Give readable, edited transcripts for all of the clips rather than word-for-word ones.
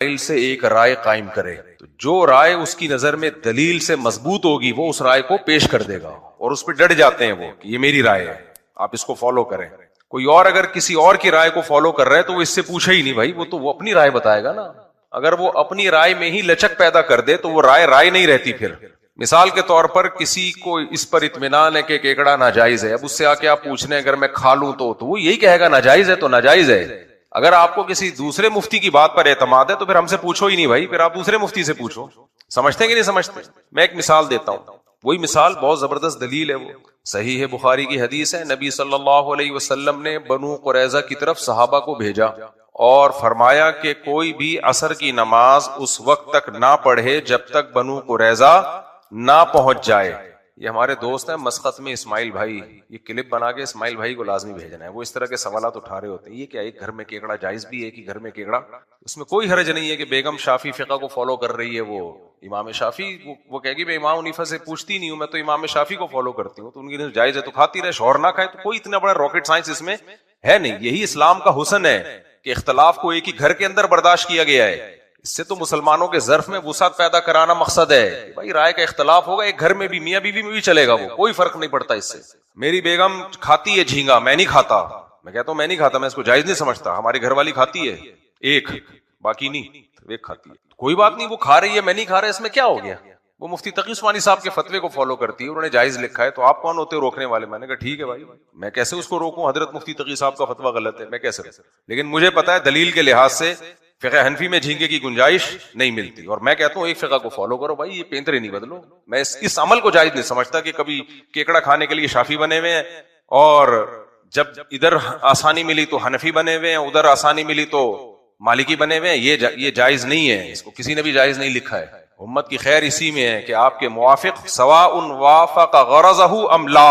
دلیل سے ایک رائے قائم کرے تو جو رائے اس کی نظر میں دلیل سے مضبوط ہوگی وہ اس رائے کو پیش کر دے گا، اور اس پہ ڈٹ جاتے ہیں وہ کہ یہ میری رائے ہے، آپ اس کو فالو کریں۔ کوئی اور اگر کسی اور کی رائے کو فالو کر رہا ہے تو وہ اس سے پوچھے ہی نہیں بھائی، وہ تو وہ اپنی رائے بتائے گا نا۔ اگر وہ اپنی رائے میں ہی لچک پیدا کر دے تو وہ رائے نہیں رہتی پھر۔ مثال کے طور پر کسی کو اس پر اطمینان ہے کہ کیکڑا ناجائز ہے، اب اس سے آ کے آپ پوچھ رہے ہیں اگر میں کھا لوں تو وہ یہی کہے گا ناجائز ہے تو ناجائز ہے۔ اگر آپ کو کسی دوسرے مفتی کی بات پر اعتماد ہے تو پھر ہم سے پوچھو ہی نہیں بھائی، پھر آپ دوسرے مفتی سے پوچھو۔ سمجھتے ہیں کہ نہیں سمجھتے؟ میں ایک مثال دیتا ہوں، وہی مثال بہت زبردست دلیل ہے، وہ صحیح ہے، بخاری کی حدیث ہے۔ نبی صلی اللہ علیہ وسلم نے بنو قریظہ کی طرف صحابہ کو بھیجا اور فرمایا کہ کوئی بھی عصر کی نماز اس وقت تک نہ پڑھے جب تک بنو قریظہ نہ پہنچ جائے۔ یہ ہمارے دوست ہیں مسقط میں اسماعیل بھائی، یہ کلپ بنا کے اسماعیل بھائی کو لازمی بھیجنا ہے، وہ اس طرح کے سوالات اٹھا رہے ہوتے ہیں۔ یہ کیا ایک گھر میں کیکڑا جائز بھی ہے کہ گھر میں کیکڑا؟ اس میں کوئی حرج نہیں ہے کہ بیگم شافی فقہ کو فالو کر رہی ہے، وہ امام شافی وہ کہے گی میں امام حنیفہ سے پوچھتی نہیں ہوں، میں تو امام شافی کو فالو کرتی ہوں، تو ان کی جائز ہے تو کھاتی رہے، شوہر نہ کھائے، تو کوئی اتنا بڑا راکٹ سائنس اس میں ہے نہیں۔ یہی اسلام کا حسن ہے کہ اختلاف کو ایک ہی گھر کے اندر برداشت کیا گیا ہے۔ اس سے تو مسلمانوں کے ظرف میں وسعت پیدا کرانا مقصد ہے۔ بھائی رائے کا اختلاف ہوگا، ایک گھر میں بھی میاں بیوی میں بھی چلے گا، وہ کوئی فرق نہیں پڑتا اس سے۔ میری بیگم کھاتی ہے جھینگا، میں نہیں کھاتا، میں کہتا ہوں میں نہیں کھاتا، میں اس کو جائز نہیں سمجھتا۔ ہماری گھر والی کھاتی ہے ایک، باقی نہیں، ایک کھاتی ہے، کوئی بات نہیں، وہ کھا رہی ہے میں نہیں کھا رہا، اس میں کیا ہو گیا؟ وہ مفتی تقی عثمانی صاحب کے فتوے کو فالو کرتی ہے، انہوں نے جائز لکھا ہے، تو آپ کون ہوتے روکنے والے؟ میں نے کہا ٹھیک ہے بھائی، میں کیسے اس کو روکوں؟ حضرت مفتی تقی صاحب کا فتویٰ غلط ہے، میں کیسے روکوں؟ لیکن مجھے پتا ہے دلیل کے لحاظ سے فقہ حنفی میں جھینگے کی گنجائش نہیں ملتی، اور میں کہتا ہوں ایک فقہ کو فالو کرو بھائی، یہ پینترے نہیں بدلو۔ میں اس عمل کو جائز نہیں سمجھتا کہ کبھی کیکڑا کھانے کے لیے شافی بنے ہوئے ہیں، اور جب ادھر آسانی ملی تو حنفی بنے ہوئے ہیں، ادھر آسانی ملی تو مالکی بنے ہوئے ہیں، یہ جائز نہیں ہے، اس کو کسی نے بھی جائز نہیں لکھا ہے۔ امت کی خیر اسی میں ہے کہ آپ کے موافق سواء وافق غرضہ ام لا،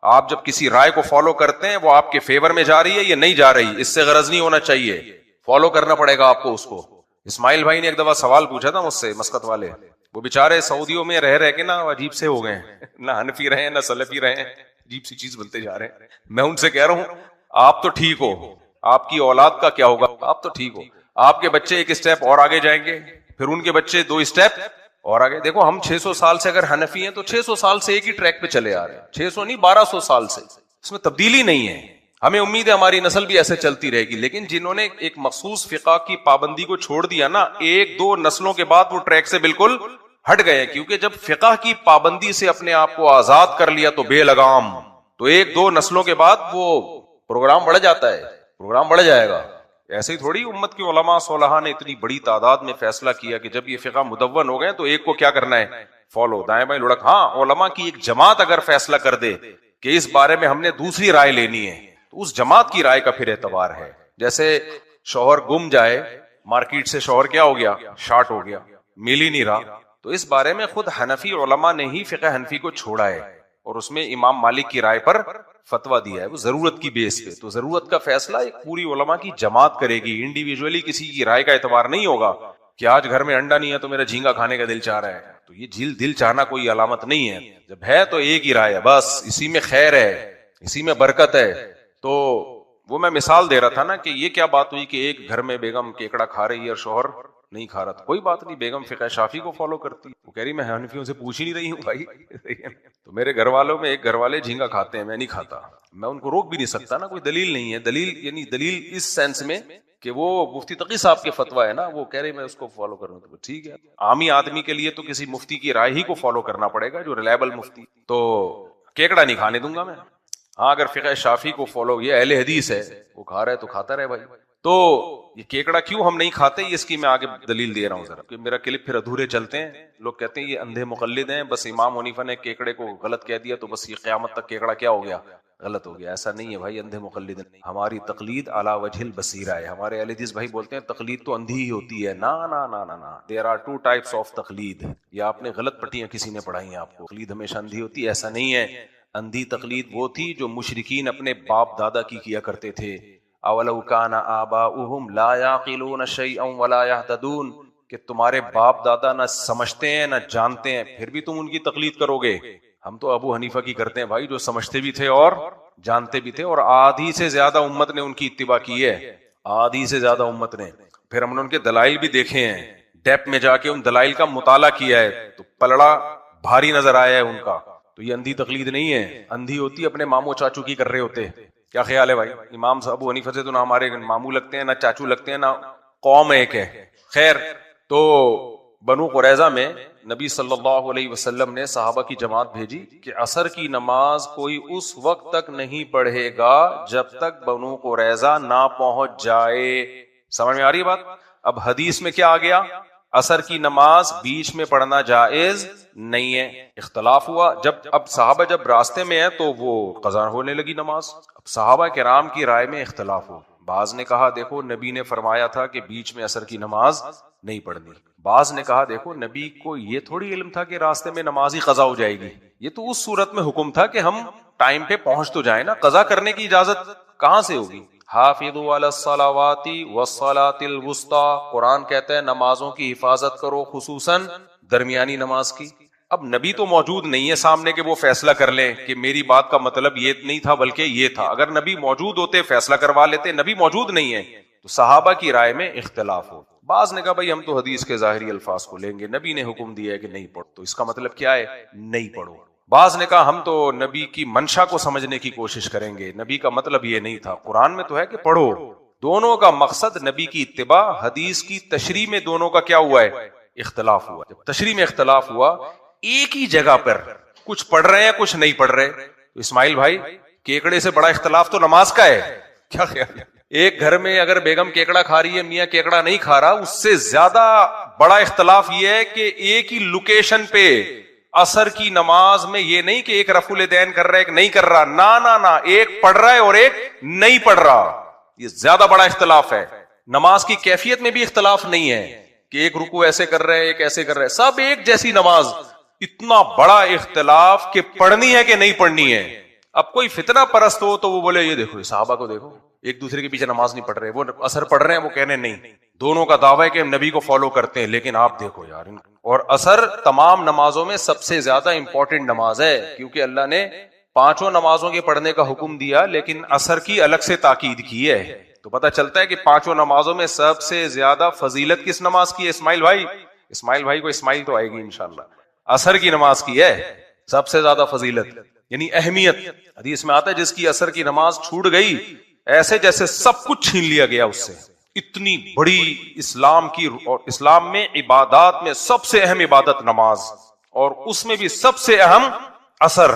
آپ جب کسی رائے کو فالو کرتے ہیں وہ آپ کے فیور میں جا رہی ہے یا نہیں جا رہی، اس سے غرض نہیں ہونا چاہیے، فالو کرنا پڑے گا آپ کو اس کو۔ اسماعیل بھائی نے ایک دفعہ سوال پوچھا تھا مجھ سے، مسقط والے، وہ بیچارے سعودیوں میں رہ کے نا عجیب سے ہو گئے ہیں، نہ حنفی رہے نہ سلفی رہے، عجیب سی چیز بنتے جا رہے ہیں۔ میں ان سے کہہ رہا ہوں آپ تو ٹھیک ہو، آپ کی اولاد کا کیا ہوگا؟ آپ تو ٹھیک ہو، آپ کے بچے ایک اسٹیپ اور آگے جائیں گے، پھر ان کے بچے 2 اسٹیپ اور آگے۔ دیکھو ہم 600 سال سے اگر حنفی ہیں تو 600 سال سے ایک ہی ٹریک پہ چلے آ رہے ہیں، 600 نہیں 1200 سال سے، اس میں تبدیلی نہیں ہے۔ ہمیں امید ہے ہماری نسل بھی ایسے چلتی رہے گی، لیکن جنہوں نے ایک مخصوص فقہ کی پابندی کو چھوڑ دیا نا، 1-2 نسلوں کے بعد وہ ٹریک سے بالکل ہٹ گئے، کیونکہ جب فقہ کی پابندی سے اپنے آپ کو آزاد کر لیا تو بے لگام، تو 1-2 نسلوں کے بعد وہ پروگرام بڑھ جاتا ہے، پروگرام بڑھ جائے گا۔ ایسے ہی تھوڑی امت کے علماء صلحاء نے اتنی بڑی تعداد میں فیصلہ کیا کہ جب یہ فقہ مدون ہو گئے تو ایک کو کیا کرنا ہے؟ فالو، دائیں بائیں لڑک۔ ہاں علماء کی ایک جماعت اگر فیصلہ کر دے کہ اس بارے میں ہم نے دوسری رائے لینی ہے تو اس جماعت کی رائے کا پھر اعتبار ہے۔ جیسے شوہر گم جائے، مارکیٹ سے شوہر کیا ہو گیا؟ شارٹ ہو گیا، مل ہی نہیں رہا، تو اس بارے میں خود حنفی علماء نے ہی فقہ حنفی کو چھوڑا ہے، اور اس میں امام مالک کی رائے پر فتویٰ دیا ہے، وہ ضرورت کی بیس پہ۔ تو ضرورت کا فیصلہ ایک پوری علماء کی جماعت کرے گی، انڈیویجولی کسی کی رائے کا اعتبار نہیں ہوگا کہ آج گھر میں انڈا نہیں ہے تو میرا جھینگا کھانے کا دل چاہ رہا ہے، تو یہ دل چاہنا کوئی علامت نہیں ہے، جب ہے تو ایک ہی رائے ہے، بس اسی میں خیر ہے، اسی میں برکت ہے۔ تو وہ میں مثال دے رہا تھا نا کہ یہ کیا بات ہوئی کہ ایک گھر میں بیگم کیکڑا کھا رہی ہے اور شوہر نہیں کھا رہا، تھا کوئی بات نہیں، بیگم فقہ شافی کو فالو کرتی، وہ کہہ رہی میں حنفیوں سے پوچھ ہی نہیں رہی ہوں بھائی، تو میرے گھر والوں میں ایک گھر والے جھینگا کھاتے ہیں، میں نہیں کھاتا، میں ان کو روک بھی نہیں سکتا نا، کوئی دلیل نہیں ہے۔ دلیل یعنی دلیل اس سینس میں کہ وہ مفتی تقی صاحب کے فتویٰ ہے نا، وہ کہہ رہے میں اس کو فالو کروں، تو ٹھیک ہے۔ عامی آدمی کے لیے تو کسی مفتی کی رائے ہی کو فالو کرنا پڑے گا جو ریلائبل مفتی، تو کیکڑا نہیں کھانے دوں گا میں۔ ہاں اگر فقہ شافی کو فالو، یہ اہل حدیث ہے، وہ کھا رہا ہے تو کھاتا رہے بھائی۔ تو یہ کیکڑا کیوں ہم نہیں کھاتے، اس کی میں آگے دلیل دے رہا ہوں ذرا، کہ میرا کلپ پھر ادھورے چلتے ہیں، لوگ کہتے ہیں یہ اندھے مقلد ہیں، بس امام حنیفہ نے کیکڑے کو غلط کہہ دیا تو بس یہ قیامت تک کیکڑا کیا ہو گیا؟ غلط ہو گیا۔ ایسا نہیں ہے بھائی، اندھے مقلد نہیں، ہماری تقلید علی وجہ البصیرہ ہے۔ ہمارے اہل حدیث بھائی بولتے ہیں تقلید تو اندھی ہی ہوتی ہے، نا نا نا نا نا، دیر آر 2 types of تقلید، یہ آپ نے غلط پٹیاں کسی نے پڑھائی ہیں آپ کو، تقلید ہمیشہ اندھی ہوتی ہے، ایسا نہیں ہے۔ اندھی تقلید وہ تھی جو مشرکین اپنے باپ دادا کی کیا کرتے تھے، اولو کان آباؤہم لا یعقلون شیئا ولا یہتدون، کہ تمہارے باپ دادا نہ سمجھتے ہیں نہ جانتے ہیں، پھر بھی تم ان کی تقلید کرو گے۔ ہم تو ابو حنیفہ کی کرتے ہیں بھائی، جو سمجھتے بھی تھے اور جانتے بھی تھے، اور آدھی سے زیادہ امت نے ان کی اتباع کی ہے، آدھی سے زیادہ امت نے۔ پھر ہم نے ان کے دلائل بھی دیکھے ہیں، ڈیپ میں جا کے ان دلائل کا مطالعہ کیا ہے تو پلڑا بھاری نظر آیا ہے ان کا. تو یہ اندھی تقلید نہیں ہے، اندھی ہوتی اپنے ماموں چاچو کی کر رہے ہوتے. کیا خیال ہے بھائی؟ امام ابو حنیفہ سے تو نہ ہمارے ماموں لگتے ہیں، نہ چاچو لگتے ہیں، نہ قوم ایک ہے. خیر، تو بنو قریظہ میں نبی صلی اللہ علیہ وسلم نے صحابہ کی جماعت بھیجی کہ عصر کی نماز کوئی اس وقت تک نہیں پڑھے گا جب تک بنو قریظہ نہ پہنچ جائے. سمجھ میں آ رہی ہے بات؟ اب حدیث میں کیا آ گیا؟ عصر کی نماز بیچ میں پڑھنا جائز نہیں ہے. اختلاف ہوا اب صحابہ جب راستے میں ہیں تو وہ قضا ہونے لگی نماز. اب صحابہ کرام کی رائے میں اختلاف ہو. بعض نے کہا دیکھو نبی نے فرمایا تھا کہ بیچ میں عصر کی نماز نہیں پڑھنی. بعض نے کہا دیکھو نبی کو یہ تھوڑی علم تھا کہ راستے میں نماز ہی قضا ہو جائے گی، یہ تو اس صورت میں حکم تھا کہ ہم ٹائم پہ پہنچ تو جائیں نا، قضا کرنے کی اجازت کہاں سے ہوگی؟ حافظوا علی الصلوات والصلاۃ الوسطی، قرآن کہتا ہے نمازوں کی حفاظت کرو، خصوصاً درمیانی نماز کی. اب نبی تو موجود نہیں ہے سامنے کہ وہ فیصلہ کر لیں کہ میری بات کا مطلب یہ نہیں تھا بلکہ یہ تھا. اگر نبی موجود ہوتے فیصلہ کروا لیتے، نبی موجود نہیں ہے تو صحابہ کی رائے میں اختلاف ہو. بعض نے کہا بھائی ہم تو حدیث کے ظاہری الفاظ کو لیں گے، نبی نے حکم دیا ہے کہ نہیں پڑھو تو اس کا مطلب کیا ہے؟ نہیں پڑھو. بعض نے کہا ہم تو نبی کی منشا کو سمجھنے کی کوشش کریں گے، نبی کا مطلب یہ نہیں تھا، قرآن میں تو ہے کہ پڑھو. دونوں کا مقصد نبی کی اتباع، حدیث کی تشریح میں دونوں کا کیا ہوا ہے؟ اختلاف ہوا. جب تشریح میں اختلاف ہوا، ایک ہی جگہ پر کچھ پڑھ رہے ہیں کچھ نہیں پڑھ رہے. تو اسماعیل بھائی کیکڑے سے بڑا اختلاف تو نماز کا ہے. کیا خیال ہے؟ ایک گھر میں اگر بیگم کیکڑا کھا رہی ہے، میاں کیکڑا نہیں کھا رہا، اس سے زیادہ بڑا اختلاف یہ ہے کہ ایک ہی لوکیشن پہ عصر کی نماز میں یہ نہیں کہ ایک رفع الیدین کر رہا ہے ایک نہیں کر رہا، نہ ایک پڑھ رہا ہے اور ایک نہیں پڑھ رہا. یہ زیادہ بڑا اختلاف ہے. نماز کی کیفیت میں بھی اختلاف نہیں ہے کہ ایک رکوع ایسے کر رہے ایک ایسے کر رہے، سب ایک جیسی نماز. اتنا بڑا اختلاف کہ پڑھنی ہے کہ نہیں پڑھنی ہے. اب کوئی فتنہ پرست ہو تو وہ بولے یہ دیکھو صحابہ کو دیکھو ایک دوسرے کے پیچھے نماز نہیں پڑھ رہے، وہ عصر پڑھ رہے ہیں، وہ کہنے نہیں، دونوں کا دعویٰ ہے کہ ہم نبی کو فالو کرتے ہیں، لیکن آپ دیکھو یار. اور عصر تمام نمازوں میں سب سے زیادہ امپورٹنٹ نماز ہے کیونکہ اللہ نے 5 نمازوں کے پڑھنے کا حکم دیا لیکن عصر کی الگ سے تاکید کی ہے. تو پتہ چلتا ہے کہ 5 نمازوں میں سب سے زیادہ فضیلت کس نماز کی ہے؟ اسماعیل بھائی کو اسماعیل تو آئے گی انشاءاللہ. عصر کی نماز کی ہے سب سے زیادہ فضیلت، یعنی اہمیت. حدیث میں آتا ہے جس کی عصر کی نماز چھوٹ گئی ایسے جیسے سب کچھ چھین لیا گیا اس سے. اتنی بڑی اسلام کی، اور اسلام میں عبادات میں سب سے اہم عبادت نماز، اور اس میں بھی سب سے اہم عصر.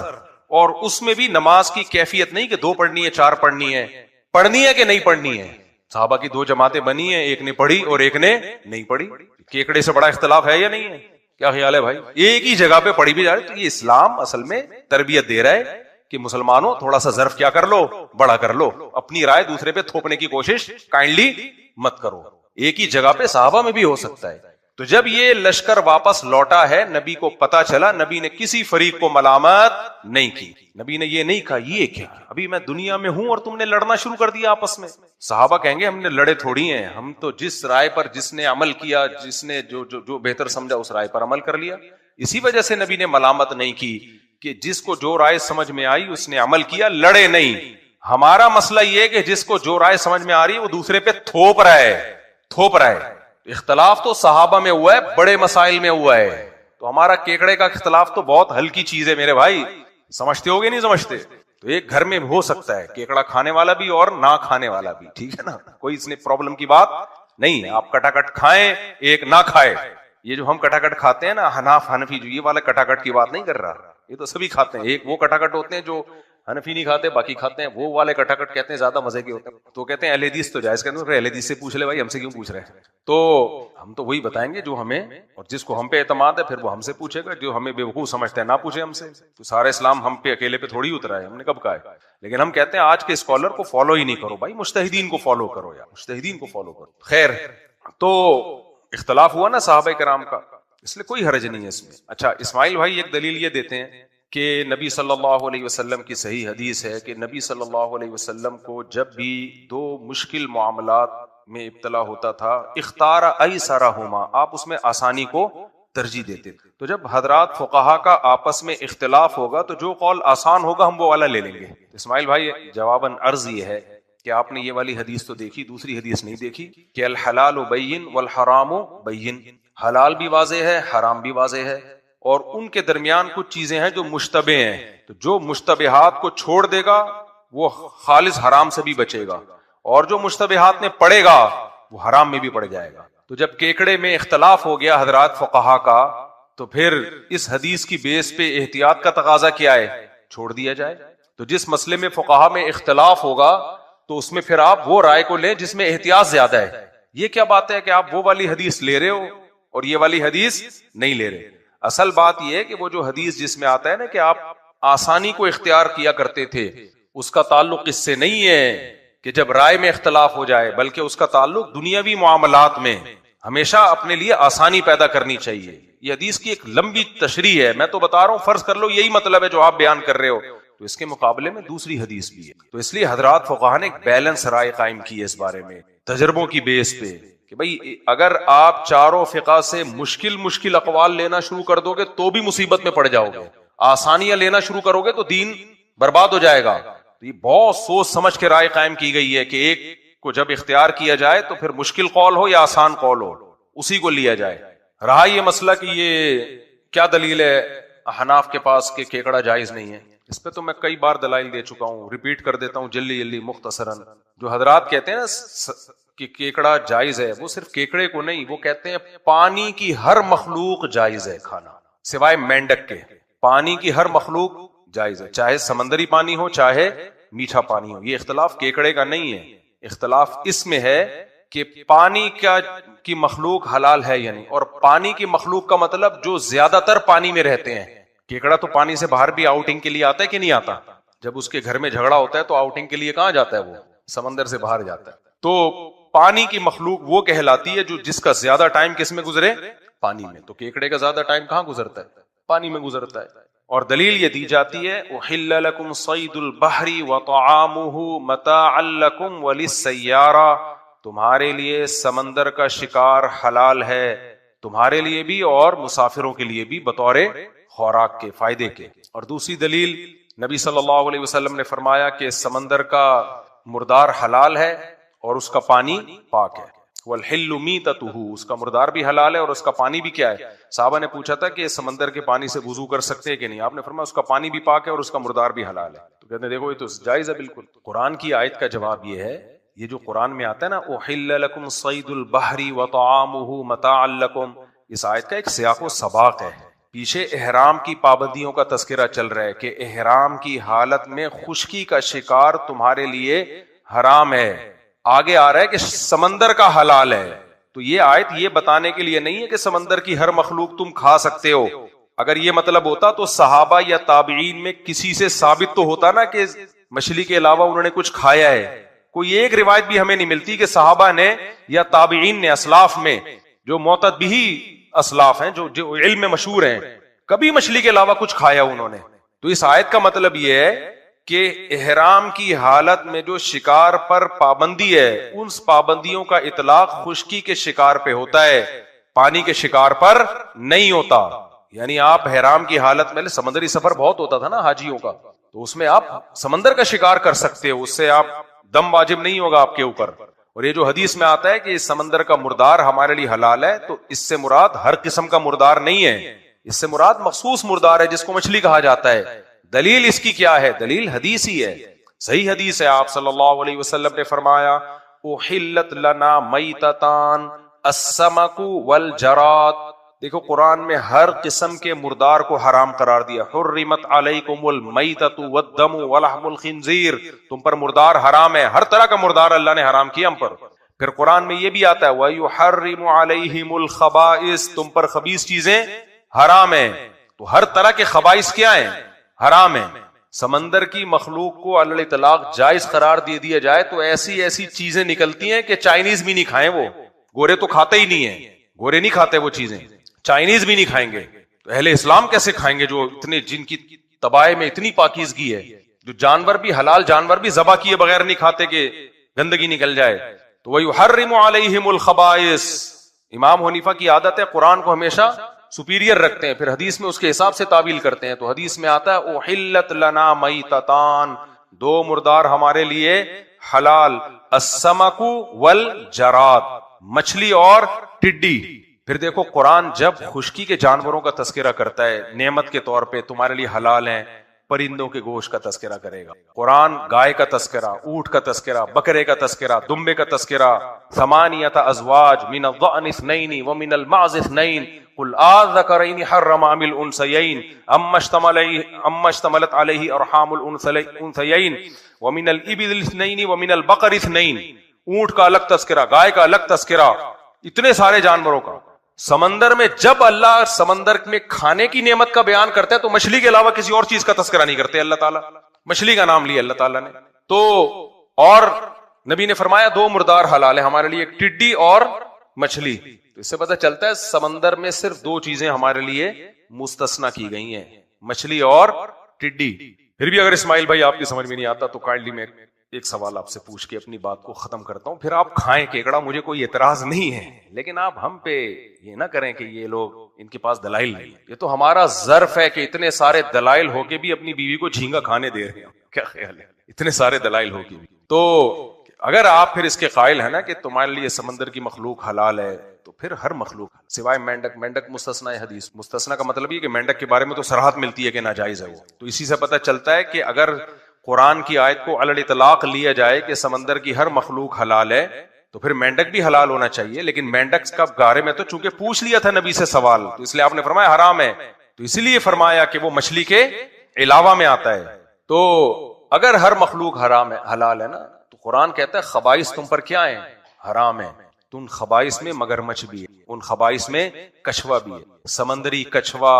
اور اس میں بھی نماز کی کیفیت نہیں کہ 2 پڑھنی ہے 4 پڑھنی ہے کہ نہیں پڑھنی ہے. صحابہ کی 2 جماعتیں بنی ہیں، ایک نے پڑھی اور ایک نے نہیں پڑھی. کیکڑے سے بڑا اختلاف ہے یا نہیں ہے؟ کیا خیال ہے بھائی؟ ایک ہی جگہ پہ پڑھی بھی جا رہی. تو یہ اسلام اصل میں تربیت دے رہا ہے کہ مسلمانوں تھوڑا سا ظرف کیا کر لو، بڑا کر لو، اپنی رائے دوسرے پہ تھوپنے کی کوشش کائنڈلی مت کرو. ایک ہی جگہ پہ صحابہ میں بھی ہو سکتا ہے. تو جب یہ لشکر واپس لوٹا ہے، نبی کو پتا چلا، نبی نے کسی فریق کو ملامت نہیں کی. نبی نے یہ نہیں کہا یہ کیا ابھی میں دنیا میں ہوں اور تم نے لڑنا شروع کر دیا آپس میں. صحابہ کہیں گے ہم نے لڑے تھوڑی ہیں، ہم تو جس رائے پر جس نے عمل کیا، جس نے جو بہتر سمجھا اس رائے پر عمل کر لیا. اسی وجہ سے نبی نے ملامت نہیں کی کہ جس کو جو رائے سمجھ میں آئی اس نے عمل کیا، لڑے نہیں. ہمارا مسئلہ یہ ہے کہ جس کو جو رائے سمجھ میں آ رہی ہے وہ دوسرے پہ تھوپ رہا ہے. اختلاف تو صحابہ میں ہوا ہے، بڑے مسائل میں ہوا ہے. تو ہمارا کیکڑے کا اختلاف تو بہت ہلکی چیز ہے میرے بھائی. سمجھتے ہوگے نہیں سمجھتے؟ تو ایک گھر میں ہو سکتا ہے کیکڑا کھانے والا بھی اور نہ کھانے والا بھی، ٹھیک ہے نا، کوئی اس نے پرابلم کی بات نہیں ہے. آپ کٹاکٹ کھائیں ایک نہ کھائے. یہ جو ہم کٹاکٹ کھاتے ہیں نا، حناف حنفی، جو یہ والا کٹاکٹ کی بات نہیں کر رہا، یہ تو سبھی کھاتے ہیں. ایک وہ کٹاکٹ ہوتے ہیں جو حنفی نہیں کھاتے باقی کھاتے ہیں، وہ والے کٹاکٹ کہتے ہیں زیادہ مزے کے ہوتے ہیں. تو کہتے ہیں اہل حدیث تو جائز کرتے ہیں، اہل حدیث سے پوچھ لے بھائی، ہم سے کیوں پوچھ رہے ہیں؟ تو ہم تو وہی بتائیں گے جو ہمیں، اور جس کو ہم پہ اعتماد ہے پھر وہ ہم سے پوچھے گا. جو ہمیں بیوقوف سمجھتے ہیں نہ پوچھے ہم سے. تو سارا اسلام ہم پہ اکیلے پہ تھوڑی اترا ہے، ہم نے کب کہا ہے؟ لیکن ہم کہتے ہیں آج کے اسکالر کو فالو ہی نہیں کرو بھائی، مجتہدین کو فالو کرو، یا مجتہدین کو فالو کرو. خیر، تو اختلاف ہوا نا صحابہ کرام کا، اس لیے کوئی حرج نہیں ہے اس میں. اچھا، اسماعیل بھائی ایک دلیل یہ دیتے ہیں کہ نبی صلی اللہ علیہ وسلم کی صحیح حدیث ہے کہ نبی صلی اللہ علیہ وسلم کو جب بھی 2 مشکل معاملات میں ابتلا ہوتا تھا، اختار ایسرہما، آپ اس میں آسانی کو ترجیح دیتے تھے. تو جب حضرات فقہا کا آپس میں اختلاف ہوگا تو جو قول آسان ہوگا ہم وہ والا لے لیں گے. اسماعیل بھائی جواباً عرض یہ ہے کہ آپ نے یہ والی حدیث تو دیکھی، دوسری حدیث نہیں دیکھی کہ الحلال بین والحرام بین، حلال بھی واضح ہے، حرام بھی واضح ہے، اور ان کے درمیان کچھ چیزیں ہیں جو مشتبہ ہیں، تو جو مشتبہات کو چھوڑ دے گا وہ خالص حرام سے بھی بچے گا، اور جو مشتبہات میں پڑے گا وہ حرام میں بھی پڑ جائے گا۔ تو جب کیکڑے میں اختلاف ہو گیا حضرات فقہا کا، تو پھر اس حدیث کی بیس پہ احتیاط کا تقاضا کیا ہے؟ چھوڑ دیا جائے۔ تو جس مسئلے میں فقہا میں اختلاف ہوگا تو اس میں پھر آپ وہ رائے کو لیں جس میں احتیاط زیادہ ہے۔ یہ کیا بات ہے کہ آپ وہ والی حدیث لے رہے ہو اور یہ والی حدیث نہیں لے رہے؟ اصل بات یہ ہے کہ وہ جو حدیث جس میں آتا ہے نا کہ آپ آسانی کو اختیار کیا کرتے تھے، اس کا تعلق اس سے نہیں ہے کہ جب رائے میں اختلاف ہو جائے، بلکہ اس کا تعلق دنیاوی معاملات میں ہمیشہ اپنے لیے آسانی پیدا کرنی چاہیے۔ یہ حدیث کی ایک لمبی تشریح ہے، میں تو بتا رہا ہوں، فرض کر لو یہی مطلب ہے جو آپ بیان کر رہے ہو، تو اس کے مقابلے میں دوسری حدیث بھی ہے۔ تو اس لیے حضرات فقہا نے ایک بیلنس رائے قائم کی ہے اس بارے میں تجربوں کی بیس پہ کہ بھئی اگر آپ چاروں فقہ سے مشکل اقوال لینا شروع کر دو گے تو بھی مصیبت میں پڑ جاؤ گے، آسانیاں لینا شروع کرو گے تو دین برباد ہو جائے گا۔ تو یہ بہت سوچ سمجھ کے رائے قائم کی گئی ہے کہ ایک کو جب اختیار کیا جائے تو پھر مشکل قول ہو یا آسان قول ہو اسی کو لیا جائے۔ رہا یہ مسئلہ کہ یہ کیا دلیل ہے احناف کے پاس کہ کیکڑا جائز نہیں ہے، اس پہ تو میں کئی بار دلائل دے چکا ہوں، ریپیٹ کر دیتا ہوں جلدی مختصراً۔ جو حضرات کہتے ہیں نا کہ کیکڑا جائز ہے، وہ صرف کیکڑے کو نہیں، وہ کہتے ہیں پانی کی ہر مخلوق جائز ہے کھانا سوائے مینڈک کے، پانی کی ہر مخلوق جائز ہے، چاہے سمندری پانی ہو چاہے میٹھا پانی ہو۔ یہ اختلاف کیکڑے کا نہیں ہے، اختلاف اس میں ہے کہ پانی کی مخلوق حلال ہے یا نہیں، اور پانی کی مخلوق کا مطلب جو زیادہ تر پانی میں رہتے ہیں۔ کیکڑا تو پانی سے باہر بھی آؤٹنگ کے لیے آتا ہے کہ نہیں آتا؟ جب اس کے گھر میں جھگڑا ہوتا ہے تو آؤٹنگ کے لیے کہاں جاتا ہے؟ وہ سمندر سے باہر جاتا ہے۔ تو پانی کی مخلوق وہ کہلاتی ہے جو جس کا زیادہ ٹائم کس میں گزرے؟ پانی میں۔ تو کیکڑے کا زیادہ ٹائم کہاں گزرتا ہے؟ پانی میں گزرتا ہے۔ اور دلیل یہ دی جاتی ہے احل لکم صید البحر وطعامہ متاعا لکم وللسیارہ، تمہارے لیے سمندر کا شکار حلال ہے، تمہارے لیے بھی اور مسافروں کے لیے بھی، بطور خوراک کے، فائدے کے۔ اور دوسری دلیل نبی صلی اللہ علیہ وسلم نے فرمایا کہ سمندر کا مردار حلال ہے اور اس کا پانی پاک ہے، والحل میتتہ، اس کا مردار بھی حلال ہے اور اس کا پانی بھی کیا ہے؟ صحابہ نے پوچھا تھا کہ سمندر کے پانی سے وضو کر سکتے ہیں کہ نہیں؟ آپ نے فرمایا اس کا پانی بھی پاک ہے اور اس کا مردار بھی حلال ہے۔ تو کہتے ہیں دیکھو یہ تو جائز ہے بالکل۔ قرآن کی آیت کا جواب یہ ہے، یہ جو قرآن میں آتا ہے نا احل لکم صید البحر وطعامہ متاعا لکم، اس آیت کا ایک سیاق و سباق ہے، پیچھے احرام کی پابندیوں کا تذکرہ چل رہا ہے کہ احرام کی حالت میں خشکی کا شکار تمہارے لیے حرام ہے، آگے آ رہا ہے کہ سمندر کا حلال ہے۔ تو یہ آیت یہ بتانے کے لیے نہیں ہے کہ سمندر کی ہر مخلوق تم کھا سکتے ہو۔ اگر یہ مطلب ہوتا تو صحابہ یا تابعین میں کسی سے ثابت تو ہوتا نا کہ مچھلی کے علاوہ انہوں نے کچھ کھایا ہے۔ کوئی ایک روایت بھی ہمیں نہیں ملتی کہ صحابہ نے یا تابعین نے، اسلاف میں جو معتدبی اسلاف ہیں، جو علم میں مشہور ہیں، کبھی مچھلی کے علاوہ کچھ کھایا انہوں نے۔ تو اس آیت کا مطلب یہ ہے کہ احرام کی حالت میں جو شکار پر پابندی ہے، ان پابندیوں کا اطلاق خشکی کے شکار پہ ہوتا ہے، پانی کے شکار پر نہیں ہوتا۔ یعنی آپ احرام کی حالت میں، سمندری سفر بہت ہوتا تھا نا حاجیوں کا، تو اس میں آپ سمندر کا شکار کر سکتے ہو، اس سے آپ دم واجب نہیں ہوگا آپ کے اوپر۔ اور یہ جو حدیث میں آتا ہے کہ اس سمندر کا مردار ہمارے لیے حلال ہے، تو اس سے مراد ہر قسم کا مردار نہیں ہے، اس سے مراد مخصوص مردار ہے جس کو مچھلی کہا جاتا ہے۔ دلیل اس کی کیا ہے؟ دلیل حدیث ہی ہے، صحیح حدیث ہے۔ آپ صلی اللہ علیہ وسلم نے فرمایا احلت لنا میتتان السمک والجراد۔ دیکھو قرآن میں ہر قسم کے مردار کو حرام قرار دیا، حرمت علیکم المیتۃ والدم ولحم الخنزیر، تم پر مردار حرام ہے، ہر طرح کا مردار اللہ نے حرام کیا ہم پر۔ پھر قرآن میں یہ بھی آتا ہے وَيُحَرِّمُ عَلَيْهِمُ الْخَبَائِث، تم پر خبیث چیزیں حرام ہیں۔ تو ہر طرح کے خبائث کیا ہیں؟ حرام ہیں۔ سمندر کی مخلوق کو علی الاطلاق جائز قرار دے دیا جائے تو ایسی ایسی چیزیں نکلتی ہیں کہ چائنیز بھی نہیں کھائیں، وہ گورے تو کھاتے ہی نہیں ہیں، گورے نہیں کھاتے وہ چیزیں، چائنیز بھی نہیں کھائیں گے، تو اہل اسلام کیسے کھائیں گے جو اتنے، جن کی تباہی میں اتنی پاکیزگی ہے، جو جانور بھی، حلال جانور بھی ذبح کیے بغیر نہیں کھاتے کہ گندگی نکل جائے۔ تو وَيُحَرِّمُ عَلَيْهِمُ الْخَبَائِث، امام حنیفہ کی عادت ہے قرآن کو ہمیشہ سپیریئر رکھتے ہیں، پھر حدیث میں اس کے حساب سے تعویل کرتے ہیں۔ تو حدیث میں آتا ہے احلت لنا میتتان، دو مردار ہمارے لیے حلال السمک والجراد، مچھلی اور ٹڈی۔ پھر دیکھو قرآن جب خشکی کے جانوروں کا تذکرہ کرتا ہے نعمت کے طور پہ تمہارے لیے حلال ہیں، پرندوں کے گوشت کا تذکرہ کرے گا قرآن، گائے کا تذکرہ، اونٹ کا تذکرہ، بکرے کا تذکرہ، دمبے کا تذکرہ، ثمانیۃ ازواج من الضأن اثنین ومن المعز اثنین قل آذکرین حرم ام الانثیین اما اشتملت علیہ ارحام الانثیین ومن الابل اثنین ومن البقر اثنین۔ اونٹ کا الگ تذکرہ، گائے کا الگ تذکرہ، اتنے سارے جانوروں کا۔ سمندر میں جب اللہ سمندر میں کھانے کی نعمت کا بیان کرتا ہے تو مچھلی کے علاوہ کسی اور چیز کا تذکرہ نہیں کرتے اللہ تعالیٰ، مچھلی کا نام لیا اللہ تعالیٰ نے۔ تو اور نبی نے فرمایا دو مردار حلال ہے ہمارے لیے، ایک ٹڈی اور مچھلی۔ تو اس سے پتہ چلتا ہے سمندر میں صرف دو چیزیں ہمارے لیے مستثنا کی گئی ہیں، مچھلی اور ٹڈی۔ پھر بھی اگر اسماعیل بھائی آپ کی سمجھ میں نہیں آتا تو کائنڈلی میں ایک سوال آپ سے پوچھ کے اپنی بات کو ختم کرتا ہوں، پھر آپ کھائیں کیکڑا، مجھے کوئی اعتراض نہیں ہے، لیکن آپ ہم پہ یہ نہ کریں کہ یہ لوگ ان کے پاس دلائل نہیں۔ یہ تو ہمارا ظرف ہے کہ اتنے سارے دلائل ہو کے بھی اپنی بیوی کو جھینگا کھانے دے رہے ہیں، کیا خیال ہے؟ اتنے سارے دلائل ہو کے بھی۔ تو اگر آپ پھر اس کے قائل ہیں نا کہ تمہارے لیے سمندر کی مخلوق حلال ہے، تو پھر ہر مخلوق سوائے مینڈک، مینڈک مستثنا ہے حدیث، مستثنا کا مطلب یہ کہ مینڈک کے بارے میں تو صراحت ملتی ہے کہ ناجائز ہے وہ۔ تو اسی سے پتہ چلتا ہے کہ اگر قرآن کی آیت کو علی الاطلاق لیا جائے کہ سمندر کی ہر مخلوق حلال ہے تو پھر مینڈک بھی حلال ہونا چاہیے، لیکن مینڈک کا بارے میں تو چونکہ پوچھ لیا تھا نبی سے سوال، تو اس لیے آپ نے فرمایا حرام ہے، تو اسی لیے فرمایا کہ وہ مچھلی کے علاوہ میں آتا ہے۔ تو اگر ہر مخلوق حرام ہے حلال ہے نا، تو قرآن کہتا ہے خبائث تم پر کیا ہیں؟ حرام ہے۔ تو ان خبائث میں مگرمچھ بھی ہے، ان خبائث میں کچھوا بھی ہے، سمندری کچھوا،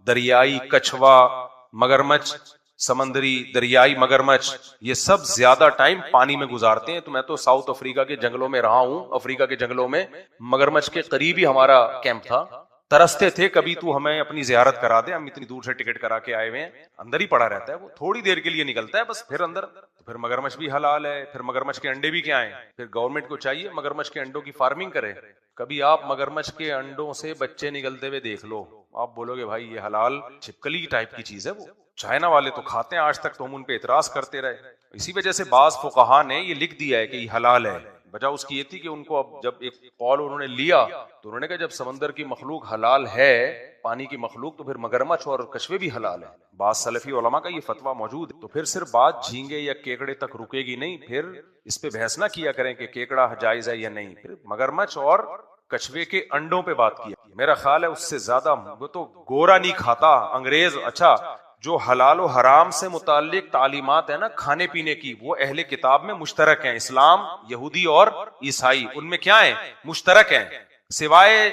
دریائی کچھوا، مگرمچھ، سمندری دریائی مگرمچھ، یہ سب زیادہ ٹائم پانی میں گزارتے ہیں۔ تو میں تو ساؤتھ افریقہ کے جنگلوں میں رہا ہوں، افریقہ کے جنگلوں میں مگرمچھ کے قریب ہی ہمارا کیمپ تھا، ترستے تھے کبھی تو ہمیں اپنی زیارت کرا دے، ہم اتنی دور سے ٹکٹ کرا کے آئے ہوئے ہیں، اندر ہی پڑا رہتا ہے وہ، تھوڑی دیر کے لیے نکلتا ہے بس، پھر اندر۔ تو پھر مگرمچھ بھی حلال ہے، پھر مگرمچھ کے انڈے بھی کیا ہیں؟ پھر گورنمنٹ کو چاہیے مگرمچھ کے انڈوں کی فارمنگ کرے۔ کبھی آپ مگرمچھ کے انڈوں سے بچے نکلتے ہوئے دیکھ لو، آپ بولو گے بھائی یہ حلال چھپکلی ٹائپ کی چیز ہے وہ، چائنا والے تو کھاتے ہیں آج تک، تو ہم ان پہ اعتراض کرتے رہے۔ اسی وجہ سے بعض فقہا نے یہ لکھ دیا ہے کہ یہ حلال ہے، وجہ اس کی یہ تھی کہ ان کو اب جب ایک قول انہوں نے لیا تو انہوں نے کہا جب سمندر کی مخلوق حلال ہے، پانی کی مخلوق، تو پھر مگرمچھ اور کچھوے بھی حلال ہیں۔ بعض سلفی علماء کا یہ فتویٰ موجود ہے۔ تو پھر صرف بات جھینگے یا کیکڑے تک رکے گی نہیں، پھر اس پہ بحث نہ کیا کریں کہ کیکڑا جائز ہے یا نہیں، پھر مگرمچھ اور کچھوے کے انڈوں پہ بات کیا۔ میرا خیال ہے اس سے زیادہ وہ تو گورا نہیں کھاتا انگریز۔ اچھا، جو حلال و حرام سے متعلق تعلیمات ہیں نا کھانے پینے کی، وہ اہل کتاب میں مشترک ہیں، اسلام، یہودی اور عیسائی، ان میں کیا ہیں؟ مشترک ہیں، سوائے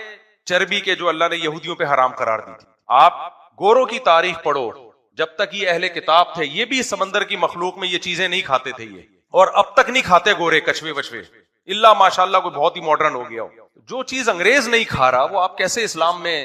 چربی کے جو اللہ نے یہودیوں پہ حرام قرار دی تھی۔ آپ گوروں کی تاریخ پڑھو، جب تک یہ اہل کتاب تھے یہ بھی سمندر کی مخلوق میں یہ چیزیں نہیں کھاتے تھے، یہ اور اب تک نہیں کھاتے گورے کچھوے وچھوے، اللہ ماشاءاللہ کوئی بہت ہی ماڈرن ہو گیا ہو۔ جو چیز انگریز نہیں کھا رہا وہ آپ کیسے اسلام میں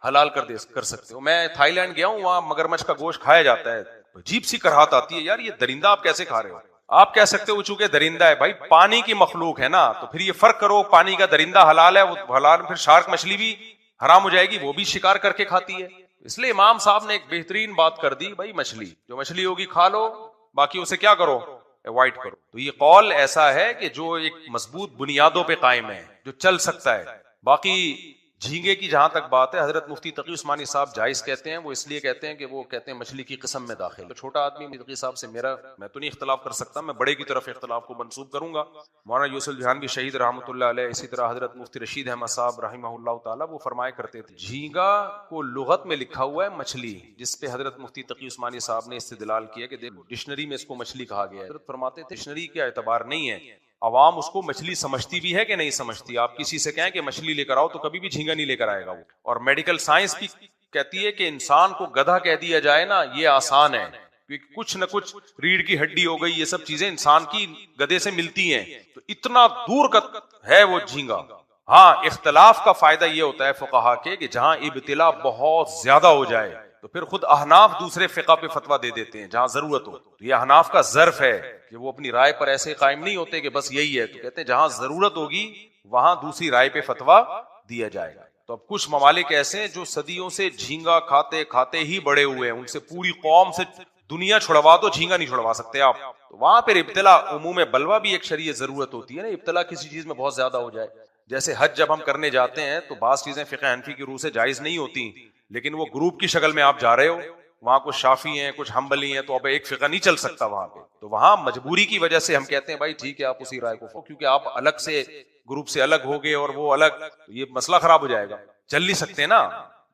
حلال کر سکتے ہو؟ میں تھائی لینڈ گیا ہوں، وہاں مگرمچھ کا گوشت کھایا جاتا ہے، عجیب سی کراہت آتی ہے، یار یہ درندہ آپ کیسے کھا رہے ہو؟ آپ کہہ سکتے ہو چونکہ درندہ ہے، بھائی پانی کی مخلوق ہے نا، تو پھر یہ فرق کرو، پانی کا درندہ حلال ہے وہ حلال، پھر شارک مچھلی بھی حرام ہو جائے گی، وہ بھی شکار کر کے کھاتی ہے۔ اس لیے امام صاحب نے ایک بہترین بات کر دی، بھائی مچھلی جو مچھلی ہوگی کھا لو، باقی اسے کیا کرو؟ اوائڈ کرو۔ تو یہ قول ایسا ہے کہ جو ایک مضبوط بنیادوں پہ قائم ہے، جو چل سکتا ہے۔ باقی جھینگے کی جہاں تک بات ہے، حضرت مفتی تقی عثمانی صاحب جائز کہتے ہیں، وہ اس لیے کہتے ہیں کہ وہ کہتے ہیں مچھلی کی قسم میں داخل، تو چھوٹا آدمی تقی صاحب سے میں تو نہیں اختلاف کر سکتا، میں بڑے کی طرف اختلاف کو منسوب کروں گا۔ مولانا یوسف جہانوی شہید رحمۃ اللہ علیہ، اسی طرح حضرت مفتی رشید احمد صاحب رحمہ اللہ تعالیٰ، وہ فرمایا کرتے تھے جھینگا کو لغت میں لکھا ہوا ہے مچھلی، جس پہ حضرت مفتی تقی عثمانی صاحب نے استدلال کیا کہ ڈکشنری میں اس کو مچھلی کہا گیا ہے۔ حضرت فرماتے تھے ڈکشنری کا اعتبار نہیں ہے، عوام اس کو مچھلی سمجھتی بھی ہے کہ نہیں سمجھتی۔ آپ کسی سے کہیں کہ مچھلی لے کر آؤ تو کبھی بھی جھینگا نہیں لے کر آئے گا وہ۔ اور میڈیکل سائنس بھی کہتی ہے کہ انسان کو گدھا کہہ دیا جائے نا، یہ آسان ہے، کیونکہ کچھ نہ کچھ ریڑھ کی ہڈی ہو گئی، یہ سب چیزیں انسان کی گدھے سے ملتی ہیں، تو اتنا دور کا ہے وہ جھینگا۔ ہاں، اختلاف کا فائدہ یہ ہوتا ہے فقہا کے کہ جہاں ابتلا بہت زیادہ ہو جائے تو پھر خود احناف دوسرے فقہ پہ فتویٰ دے دیتے ہیں جہاں ضرورت ہو۔ تو یہ احناف کا ظرف ہے کہ وہ اپنی رائے پر ایسے قائم نہیں ہوتے کہ بس یہی ہے، تو کہتے ہیں جہاں ضرورت ہوگی وہاں دوسری رائے پہ فتویٰ دیا جائے گا۔ تو اب کچھ ممالک ایسے ہیں جو صدیوں سے جھینگا کھاتے کھاتے ہی بڑے ہوئے ہیں، ان سے پوری قوم سے دنیا چھڑوا دو، جھینگا نہیں چھڑوا سکتے آپ. تو وہاں پھر ابتلا، عموم بلوا بھی ایک شرعی ضرورت ہوتی ہے نا. ابتلا کسی چیز میں بہت زیادہ ہو جائے، جیسے حج جب ہم کرنے جاتے ہیں تو بعض چیزیں فقہ حنفی کی روح سے جائز نہیں ہوتی، لیکن وہ گروپ کی شکل میں آپ جا رہے ہو، وہاں کچھ شافی ہیں کچھ حنبلی ہیں، تو اب ایک فقہ نہیں چل سکتا وہاں پہ. تو وہاں مجبوری کی وجہ سے ہم کہتے ہیں بھائی ٹھیک ہے آپ اسی رائے کو، کیونکہ آپ الگ سے گروپ سے الگ ہوگے اور وہ الگ، یہ مسئلہ خراب ہو جائے گا. چل نہیں سکتے نا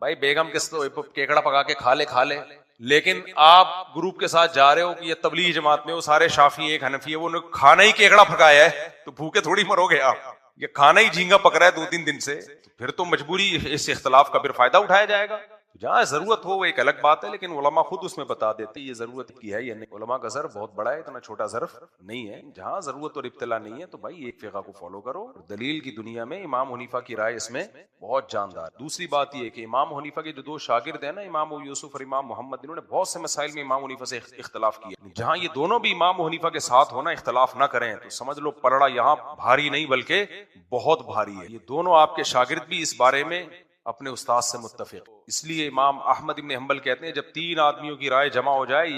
بھائی، بیگم کے کیکڑا پکا کے کھا لے، لیکن آپ گروپ کے ساتھ جا رہے ہو کہ یہ تبلیغ جماعت میں وہ سارے شافی ایک حنفی ہے، وہ کھانا ہی کیکڑا پکایا ہے، تو بھوکے تھوڑی مرو گے آپ. یہ کھانا ہی جھینگا پک رہا ہے 2-3 دن سے، پھر تو مجبوری اس اختلاف کا پھر فائدہ اٹھایا جائے گا. جہاں ضرورت ہو وہ ایک الگ بات ہے، لیکن علماء خود اس میں بتا دیتے یہ ضرورت کی ہے یا نہیں. علماء کا ظرف بہت بڑا ہے، اتنا چھوٹا ظرف نہیں ہے. جہاں ضرورت اور ابتلا نہیں ہے تو بھائی ایک فقہ کو فالو کرو. دلیل کی دنیا میں امام حنیفہ کی رائے اس میں بہت جاندار. دوسری بات یہ کہ امام حنیفہ کے جو 2 شاگرد ہیں نا، امام ابو یوسف اور امام محمد، انہوں نے بہت سے مسائل میں امام حنیفہ سے اختلاف کیا. جہاں یہ دونوں بھی امام حنیفہ کے ساتھ ہونا، اختلاف نہ کریں، تو سمجھ لو پلڑا یہاں بھاری نہیں بلکہ بہت بھاری ہے. یہ دونوں آپ کے شاگرد بھی اس بارے میں اپنے استاد سے متفق. اس لیے امام احمد بن حنبل کہتے ہیں جب 3 آدمیوں کی رائے جمع ہو جائے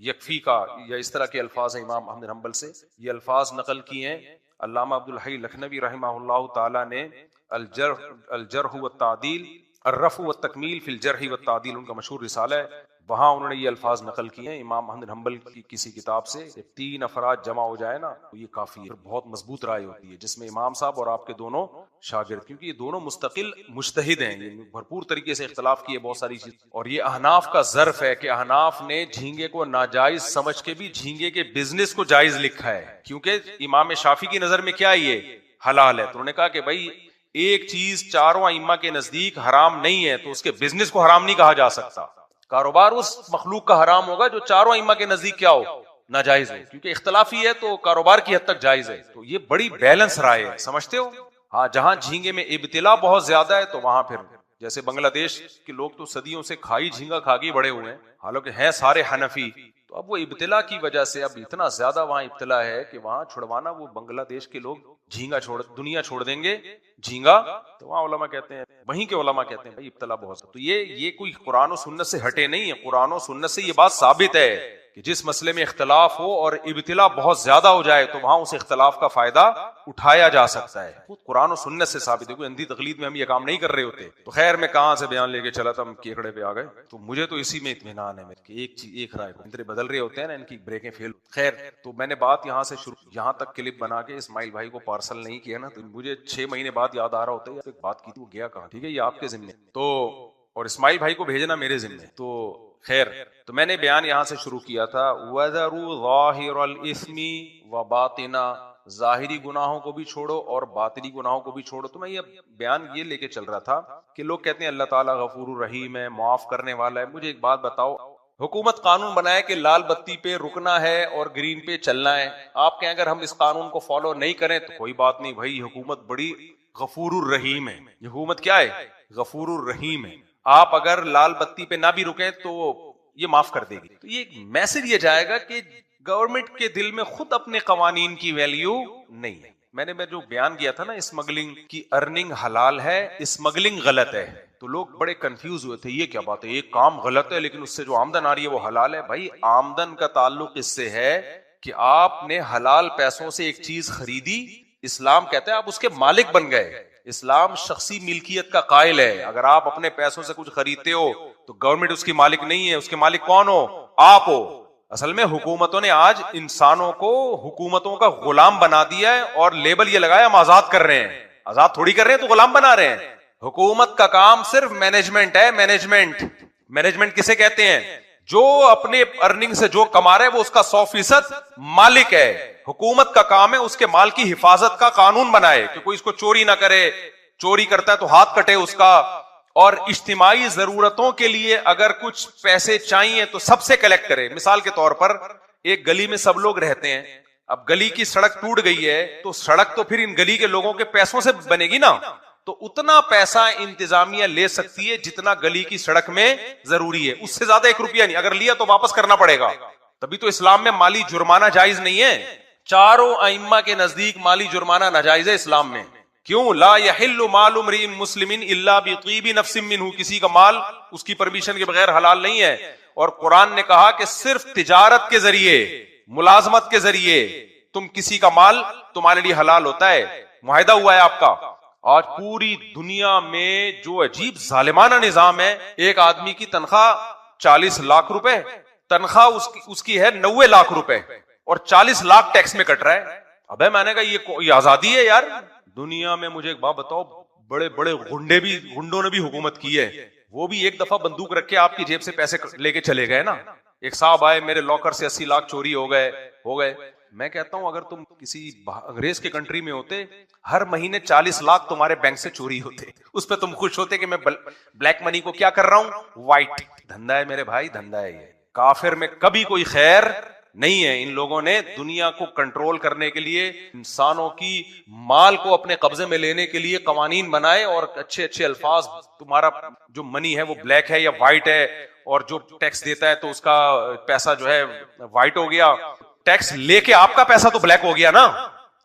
یکفی کا، یا اس طرح کے الفاظ ہیں امام احمد بن حنبل سے. یہ الفاظ نقل کیے ہیں علامہ عبدالحی لکھنوی رحمہ اللہ تعالی نے الجرح والتعدیل، الرفع والتکمیل فی الجرح والتعدیل، ان کا مشہور رسالہ ہے. وہاں انہوں نے یہ الفاظ نقل کیے ہیں امام احمد بن حنبل کی کسی کتاب سے. جب 3 افراد جمع ہو جائے نا تو یہ کافی ہے، بہت مضبوط رائے ہوتی ہے جس میں امام صاحب اور آپ کے دونوں شاگرد، کیونکہ یہ دونوں مستقل مجتہد ہیں، یہ بھرپور طریقے سے اختلاف کیے بہت ساری چیز. اور یہ احناف کا ظرف ہے کہ احناف نے جھینگے کو ناجائز سمجھ کے بھی جھینگے کے بزنس کو جائز لکھا ہے، کیونکہ امام شافعی کی نظر میں کیا یہ حلال ہے. تو انہوں نے کہا کہ بھائی ایک چیز چاروں ائمہ کے نزدیک حرام نہیں ہے تو اس کے بزنس کو حرام نہیں کہا جا سکتا. کاروبار اس مخلوق کا حرام ہوگا جو چاروں ائمہ کے نزدیک کیا ہو، ناجائز ہو، کیونکہ اختلافی ہے تو کاروبار کی حد تک جائز ہے. تو یہ بڑی بیلنس رائے ہے، سمجھتے ہو. ہاں جہاں جھینگے میں ابتلا بہت زیادہ ہے تو وہاں پھر جیسے بنگلہ دیش کے لوگ تو صدیوں سے کھائی جھینگا کھا کے بڑے ہوئے ہیں، حالانکہ ہیں سارے حنفی. تو اب وہ ابتلا کی وجہ سے اب اتنا زیادہ وہاں ابتلا ہے کہ وہاں چھڑوانا، وہ بنگلہ دیش کے لوگ جھینگا دنیا چھوڑ دیں گے جھینگا. تو وہاں علماء کہتے ہیں، وہیں کے علماء کہتے ہیں بھائی ابتلا بہت. تو یہ کوئی قرآن و سنت سے ہٹے نہیں ہے، قرآن و سنت سے یہ بات ثابت ہے کہ جس مسئلے میں اختلاف ہو اور ابتلا بہت زیادہ ہو جائے تو وہاں اس اختلاف کا فائدہ اٹھایا جا سکتا ہے. قرآن و سنت سے ثابت ہے، کوئی اندھی تقلید میں ہم یہ کام نہیں کر رہے ہوتے. تو خیر میں کہاں سے بیان لے کے چلا تھا، ہم کیکڑے پہ آ گئے. تو مجھے تو اسی میں اطمینان ہے کہ ایک رائے کو اندر بدل رہے ہوتے ہیں نا، ان کی بریکیں فیل. خیر تو میں نے بات یہاں سے شروع، یہاں تک کلپ بنا کے اسماعیل بھائی کو پارسل نہیں کیا نا، تو مجھے 6 مہینے بعد یاد آ رہا ہوتا ہے ایک بات کی تھی، وہ گیا کہاں. ٹھیک ہے یہ آپ کے ذمہ، تو اور اسماعیل بھائی کو بھیجنا میرے ذمہ. تو خیر تو میں نے بیان یہاں سے شروع کیا تھا، وَذَرُوا ظَاهِرَ الْإِثْمِ وَبَاطِنَ، ظاہری گناہوں کو بھی چھوڑو اور باطنی گناہوں کو بھی چھوڑو. تو میں یہ بیان یہ لے کے چل رہا تھا کہ لوگ کہتے ہیں اللہ تعالیٰ غفور الرحیم ہے، معاف کرنے والا ہے. مجھے ایک بات بتاؤ، حکومت قانون بنائے کہ لال بتی پہ رکنا ہے اور گرین پہ چلنا ہے، آپ کہیں اگر ہم اس قانون کو فالو نہیں کریں تو کوئی بات نہیں بھائی، حکومت بڑی غفور الرحیم ہے. حکومت کیا ہے؟ غفور الرحیم ہے. آپ اگر لال بتی پہ نہ بھی رکیں تو یہ معاف کر دے گی. تو یہ میسج یہ جائے گا کہ گورنمنٹ کے دل میں خود اپنے قوانین کی ویلیو نہیں ہے. میں جو بیان کیا تھا نا، اسمگلنگ کی ارننگ حلال ہے، اسمگلنگ غلط ہے. تو لوگ بڑے کنفیوز ہوئے تھے، یہ کیا بات ہے، ایک کام غلط ہے لیکن اس سے جو آمدن آ رہی ہے وہ حلال ہے. بھائی آمدن کا تعلق اس سے ہے کہ آپ نے حلال پیسوں سے ایک چیز خریدی، اسلام کہتا ہے آپ اس کے مالک بن گئے. اسلام شخصی ملکیت کا قائل ہے. اگر آپ اپنے پیسوں سے کچھ خریدتے ہو تو گورنمنٹ اس کی مالک نہیں ہے، اس کے مالک کون ہو؟ آپ ہو. اصل میں حکومتوں نے آج انسانوں کو حکومتوں کا غلام بنا دیا ہے اور لیبل یہ لگایا ہم آزاد کر رہے ہیں. آزاد تھوڑی کر رہے ہیں، تو غلام بنا رہے ہیں. حکومت کا کام صرف مینجمنٹ ہے. مینجمنٹ کسے کہتے ہیں؟ جو اپنے ارننگ سے جو کما رہا ہے وہ اس کا 100% مالک ہے. حکومت کا کام ہے اس کے مال کی حفاظت کا قانون بنائے کہ کوئی اس کو چوری نہ کرے، چوری کرتا ہے تو ہاتھ کٹے اس کا. اور اجتماعی ضرورتوں کے لیے اگر کچھ پیسے چاہیے تو سب سے کلیکٹ کرے. مثال کے طور پر ایک گلی میں سب لوگ رہتے ہیں، اب گلی کی سڑک ٹوٹ گئی ہے تو سڑک تو پھر ان گلی کے لوگوں کے پیسوں سے بنے گی نا. تو اتنا پیسہ انتظامیہ لے سکتی ہے جتنا گلی کی سڑک میں ضروری ہے، اس سے زیادہ 1 روپیہ نہیں. اگر لیا تو واپس کرنا پڑے گا. تبھی تو اسلام میں مالی جرمانہ جائز نہیں ہے. چاروں ائمہ کے نزدیک مالی جرمانہ ناجائز ہے اسلام میں. کیوں؟ لا یحل مال امرئ مسلم الا بطیب نفس منہ، کسی کا مال اس کی پرمیشن کے بغیر حلال نہیں ہے. اور قرآن نے کہا کہ صرف تجارت کے ذریعے، ملازمت کے ذریعے تم کسی کا مال تمہارے لیے حلال ہوتا ہے، معاہدہ ہوا ہے آپ کا. آج پوری دنیا میں جو عجیب ظالمانہ نظام ہے، ایک آدمی کی تنخواہ 40 لاکھ روپے، تنخواہ اس کی ہے 90 لاکھ روپے، اور 40 لاکھ ٹیکس میں کٹ رہا ہے. ابے میں نے کہا یہ آزادی ہے یار؟ دنیا میں مجھے ایک بات بتاؤ، بڑے بڑے گنڈوں نے بھی حکومت کی ہے، وہ بھی ایک دفعہ بندوق رکھ کے آپ کی جیب سے پیسے لے کے چلے گئے نا. ایک صاحب آئے، میرے لاکر سے 80 لاکھ چوری ہو گئے. میں کہتا ہوں اگر تم کسی انگریز کے کنٹری میں ہوتے، ہر مہینے 40 لاکھ تمہارے بینک سے چوری ہوتے، اس پہ تم خوش ہوتے کہ میں بلیک منی کو کیا کر رہا ہوں، وائٹ دھندا ہے میرے بھائی، دھندا ہے یہ. کافر میں کبھی کوئی خیر نہیں ہے. ان لوگوں نے دنیا کو کنٹرول کرنے کے لیے، انسانوں کی مال کو اپنے قبضے میں لینے کے لیے قوانین بنائے، اور اچھے اچھے الفاظ، تمہارا جو منی ہے وہ بلیک ہے یا وائٹ ہے، اور جو ٹیکس دیتا ہے تو اس کا پیسہ جو ہے وائٹ ہو گیا. ٹیکس لے کے آپ کا پیسہ تو بلیک ہو گیا نا.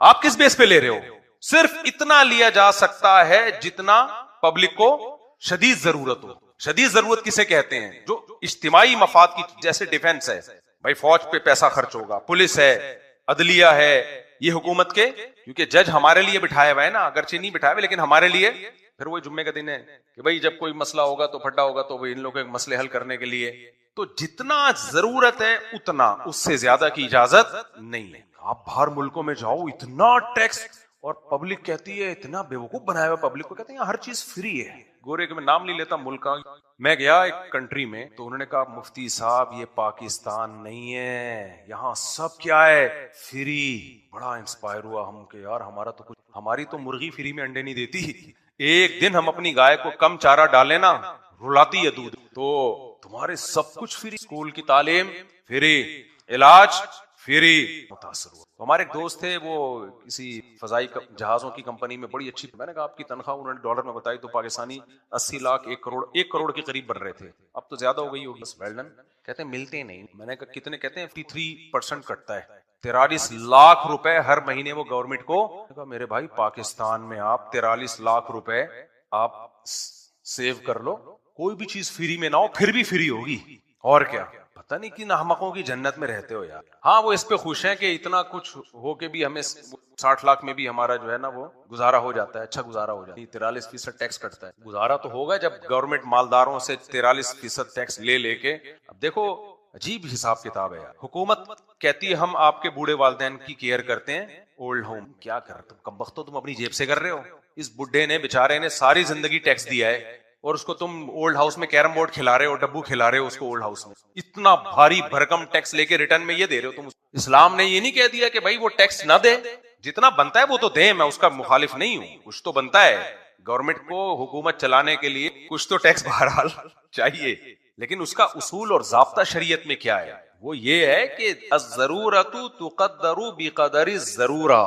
آپ کس بیس پہ لے رہے ہو؟ صرف اتنا لیا جا سکتا ہے جتنا پبلک کو شدید ضرورت ہو. شدید ضرورت کسے کہتے ہیں؟ جو اجتماعی مفاد کی، جیسے ڈیفنس ہے، بھائی فوج پہ پیسہ خرچ ہوگا، پولیس ہے، عدلیہ ہے، یہ حکومت کے، کیونکہ جج ہمارے لیے بٹھایا ہوا ہے نا، اگرچہ نہیں بٹھایا ہوا لیکن ہمارے لیے. پھر وہی جمعے کا دن ہے کہ بھائی جب کوئی مسئلہ ہوگا تو پھڈا ہوگا تو ان لوگوں کے مسئلے حل کرنے کے لیے. تو جتنا ضرورت ہے اتنا، اس سے زیادہ کی اجازت نہیں ہے. آپ باہر ملکوں میں جاؤ، اتنا ٹیکس، اور پبلک کہتی ہے، اتنا بیوقوف بنایا ہوا پبلک کو، کہتے ہیں ہر چیز فری ہے. گورے کے میں نام نہیں لیتا ملک کا. میں گیا ایک کنٹری میں تو انہوں نے کہا مفتی صاحب یہ پاکستان نہیں ہے، یہاں سب کیا ہے، فری. بڑا انسپائر ہوا ہم کہ یار ہمارا تو کچھ، ہماری تو مرغی فری میں انڈے نہیں دیتی. ایک دن ہم اپنی گائے کو کم چارہ ڈالیں نا، رلاتی ہے دودھ. تو تمہارے سب کچھ فری، اسکول کی تعلیم فری، علاج فری. متاثر ہوا. ہمارے ایک دوست تھے، وہ کسی فضائی جہازوں کی کمپنی میں، بڑی اچھی. میں نے کہا آپ کی تنخواہ، انہوں نے ڈالر میں بتائی تو پاکستانی 80 لاکھ، 1 کروڑ کے قریب بن رہے تھے. اب تو زیادہ ہو گئی ہوگی. ویلڈن کہتے ہیں ملتے نہیں. میں نے کہا کتنے؟ کہتے ہیں 53% کٹتا ہے. 43 لاکھ روپے ہر مہینے وہ گورنمنٹ کو. میرے بھائی پاکستان میں آپ 43 لاکھ روپے آپ سیو کر لو، کوئی بھی چیز فری میں نہ ہو پھر بھی فری ہوگی. اور کیا، پتہ نہیں کن احمقوں کی جنت میں رہتے ہو یار. ہاں وہ اس پہ خوش ہیں کہ اتنا کچھ ہو کے بھی ہمیں 60 لاکھ میں بھی ہمارا جو ہے نا وہ گزارا ہو جاتا ہے، اچھا گزارا ہو جاتا ہے. 43% ٹیکس کٹتا ہے. گزارا تو ہوگا جب گورنمنٹ مالداروں سے 43% ٹیکس لے کے. اب دیکھو عجیب حساب کتاب ہے یار. حکومت کہتی ہے ہم آپ کے بوڑھے والدین کی کیئر کرتے ہیں، اولڈ ہوم. کیا کر تم کمبختو، تم اپنی جیب سے کر رہے ہو. اس بڈھے نے بیچارے نے ساری زندگی ٹیکس دیا ہے، اور اس کو تم اولڈ ہاؤس میں کیرم بورڈ کھلا رہے ہو، ڈبو کھلا رہے ہو اس کو اولڈ ہاؤس میں. اتنا بھاری بھرکم ٹیکس لے کے ریٹرن میں یہ دے رہے ہو تم. اسلام نے یہ نہیں کہہ دیا کہ بھائی وہ ٹیکس نہ دے، جتنا بنتا ہے وہ تو دیں، میں اس کا مخالف نہیں ہوں. کچھ تو بنتا ہے گورنمنٹ کو حکومت چلانے کے لیے، کچھ تو ٹیکس بہرحال چاہیے. لیکن اس کا اصول اور ضابطہ شریعت میں کیا ہے؟ وہ یہ ہے کہ الضرورۃ تقدر بقدر الضرورہ.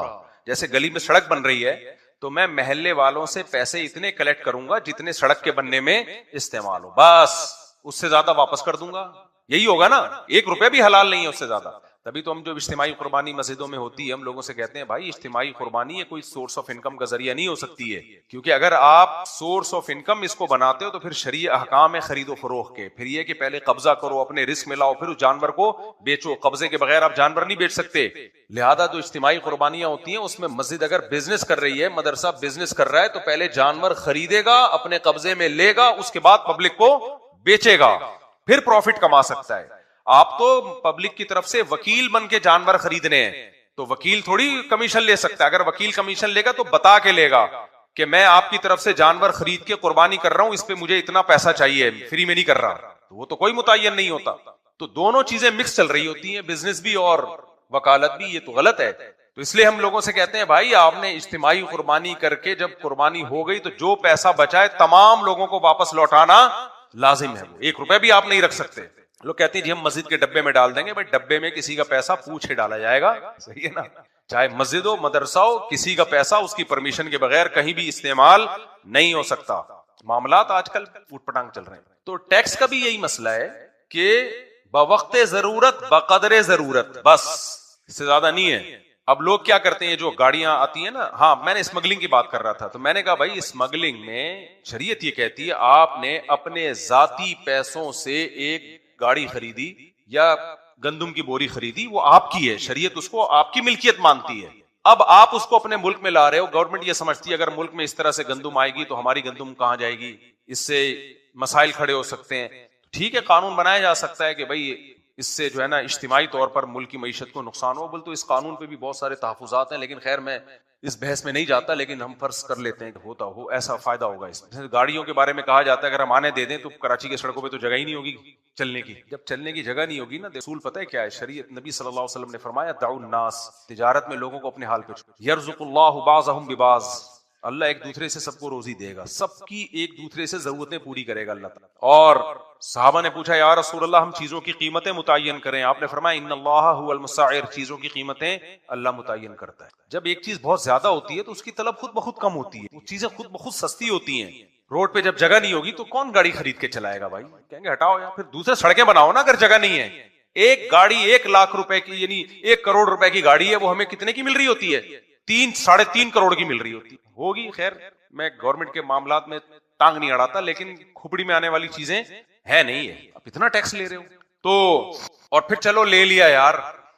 جیسے گلی میں سڑک بن رہی ہے تو میں محلے والوں سے پیسے اتنے کلیکٹ کروں گا جتنے سڑک کے بننے میں استعمال ہو، بس اس سے زیادہ واپس کر دوں گا. یہی ہوگا نا، 1 روپے بھی حلال نہیں ہے اس سے زیادہ. تبھی تو ہم جو اجتماعی قربانی مسجدوں میں ہوتی ہے، ہم لوگوں سے کہتے ہیں بھائی اجتماعی قربانی ہے، کوئی سورس آف انکم کا ذریعہ نہیں ہو سکتی ہے. کیونکہ اگر آپ سورس آف انکم اس کو بناتے ہو تو پھر شرعی احکام ہے خرید و فروخت کے. پھر یہ کہ پہلے قبضہ کرو، اپنے رزق میں لاؤ، پھر اس جانور کو بیچو. قبضے کے بغیر آپ جانور نہیں بیچ سکتے. لہذا جو اجتماعی قربانیاں ہوتی ہیں اس میں مسجد اگر بزنس کر رہی ہے، مدرسہ بزنس کر رہا ہے، تو پہلے جانور خریدے گا، اپنے قبضے میں لے گا، اس کے بعد پبلک کو بیچے گا، پھر پروفٹ کما سکتا ہے. آپ تو پبلک کی طرف سے وکیل بن کے جانور خریدنے ہیں، تو وکیل تھوڑی کمیشن لے سکتا ہے. اگر وکیل کمیشن لے گا تو بتا کے لے گا کہ میں آپ کی طرف سے جانور خرید کے قربانی کر رہا ہوں، اس پہ مجھے اتنا پیسہ چاہیے، فری میں نہیں کر رہا. تو وہ تو کوئی متعین نہیں ہوتا. تو دونوں چیزیں مکس چل رہی ہوتی ہیں، بزنس بھی اور وکالت بھی. یہ تو غلط ہے. تو اس لیے ہم لوگوں سے کہتے ہیں بھائی آپ نے اجتماعی قربانی کر کے جب قربانی ہو گئی تو جو پیسہ بچا ہے تمام لوگوں کو واپس لوٹانا لازم ہے. 1 روپے بھی آپ نہیں رکھ سکتے. لوگ کہتے ہیں جی ہم مسجد کے ڈبے میں ڈال دیں گے. بھائی ڈبے میں کسی کا پیسہ پوچھے ڈالا جائے گا، صحیح ہے نا. چاہے مسجد ہو، مدرسہ ہو، کسی کا پیسہ اس کی پرمیشن کے بغیر کہیں بھی استعمال نہیں ہو سکتا. معاملات آج کل اوٹ پٹانگ چل رہے ہیں. تو ٹیکس کا بھی یہی مسئلہ ہے کہ بوقت ضرورت بقدر ضرورت، بس اس سے زیادہ نہیں ہے. اب لوگ کیا کرتے ہیں، جو گاڑیاں آتی ہیں نا، ہاں میں نے اسمگلنگ کی بات کر رہا تھا، تو میں نے کہا بھائی اسمگلنگ میں شریعت یہ کہتی ہے آپ نے اپنے ذاتی پیسوں سے ایک گاڑی خریدی یا گندم کی بوری خریدی، وہ آپ کی ہے، شریعت اس کو آپ کی ملکیت مانتی ہے. اب آپ اس کو اپنے ملک میں لا رہے ہو، گورنمنٹ یہ سمجھتی ہے اگر ملک میں اس طرح سے گندم آئے گی تو ہماری گندم کہاں جائے گی، اس سے مسائل کھڑے ہو سکتے ہیں. ٹھیک ہے، قانون بنایا جا سکتا ہے کہ بھائی اس سے جو ہے نا اجتماعی طور پر ملک کی معیشت کو نقصان ہو، بول تو اس قانون پہ بھی بہت سارے تحفظات ہیں، لیکن خیر میں اس بحث میں نہیں جاتا، لیکن ہم فرض کر لیتے ہیں کہ ہوتا ہو ایسا فائدہ ہوگا اس میں. گاڑیوں کے بارے میں کہا جاتا ہے اگر ہم آنے دے دیں تو کراچی کے سڑکوں پہ تو جگہ ہی نہیں ہوگی چلنے کی. جب چلنے کی جگہ نہیں ہوگی نا، اصول پتہ ہے کیا ہے، شریعت نبی صلی اللہ علیہ وسلم نے فرمایا دعوا الناس، تجارت میں لوگوں کو اپنے حال پہ چھوڑو. یرزق اللہ بعضهم ببعض، اللہ ایک دوسرے سے سب کو روزی دے گا، سب کی ایک دوسرے سے ضرورتیں پوری کرے گا اللہ تعالیٰ. اور صحابہ نے پوچھا یا رسول اللہ ہم چیزوں کی قیمتیں متعین کریں، آپ نے فرمایا ان اللہ هو المسعر، چیزوں کی قیمتیں اللہ متعین کرتا ہے. جب ایک چیز بہت زیادہ ہوتی ہے تو اس کی طلب خود بخود کم ہوتی ہے، وہ چیزیں خود بخود سستی ہوتی ہیں. روڈ پہ جب جگہ نہیں ہوگی تو کون گاڑی خرید کے چلائے گا بھائی، کہیں گے ہٹاؤ یا پھر دوسرے سڑکیں بناؤ نا اگر جگہ نہیں ہے. ایک گاڑی 1,00,000 روپے کی یعنی 1 کروڑ روپے کی گاڑی ہے، وہ ہمیں کتنے کی مل رہی ہوتی ہے؟ 3-3.5 کروڑ کی مل رہی ہوتی ہوگی. خیر میں گورنمنٹ کے معاملات میں ٹانگ نہیں اڑاتا، لیکن کھوپڑی میں آنے والی چیزیں ہے نہیں ہے. اب اتنا ٹیکس لے رہے ہو تو، اور پھر چلو لے لیا یار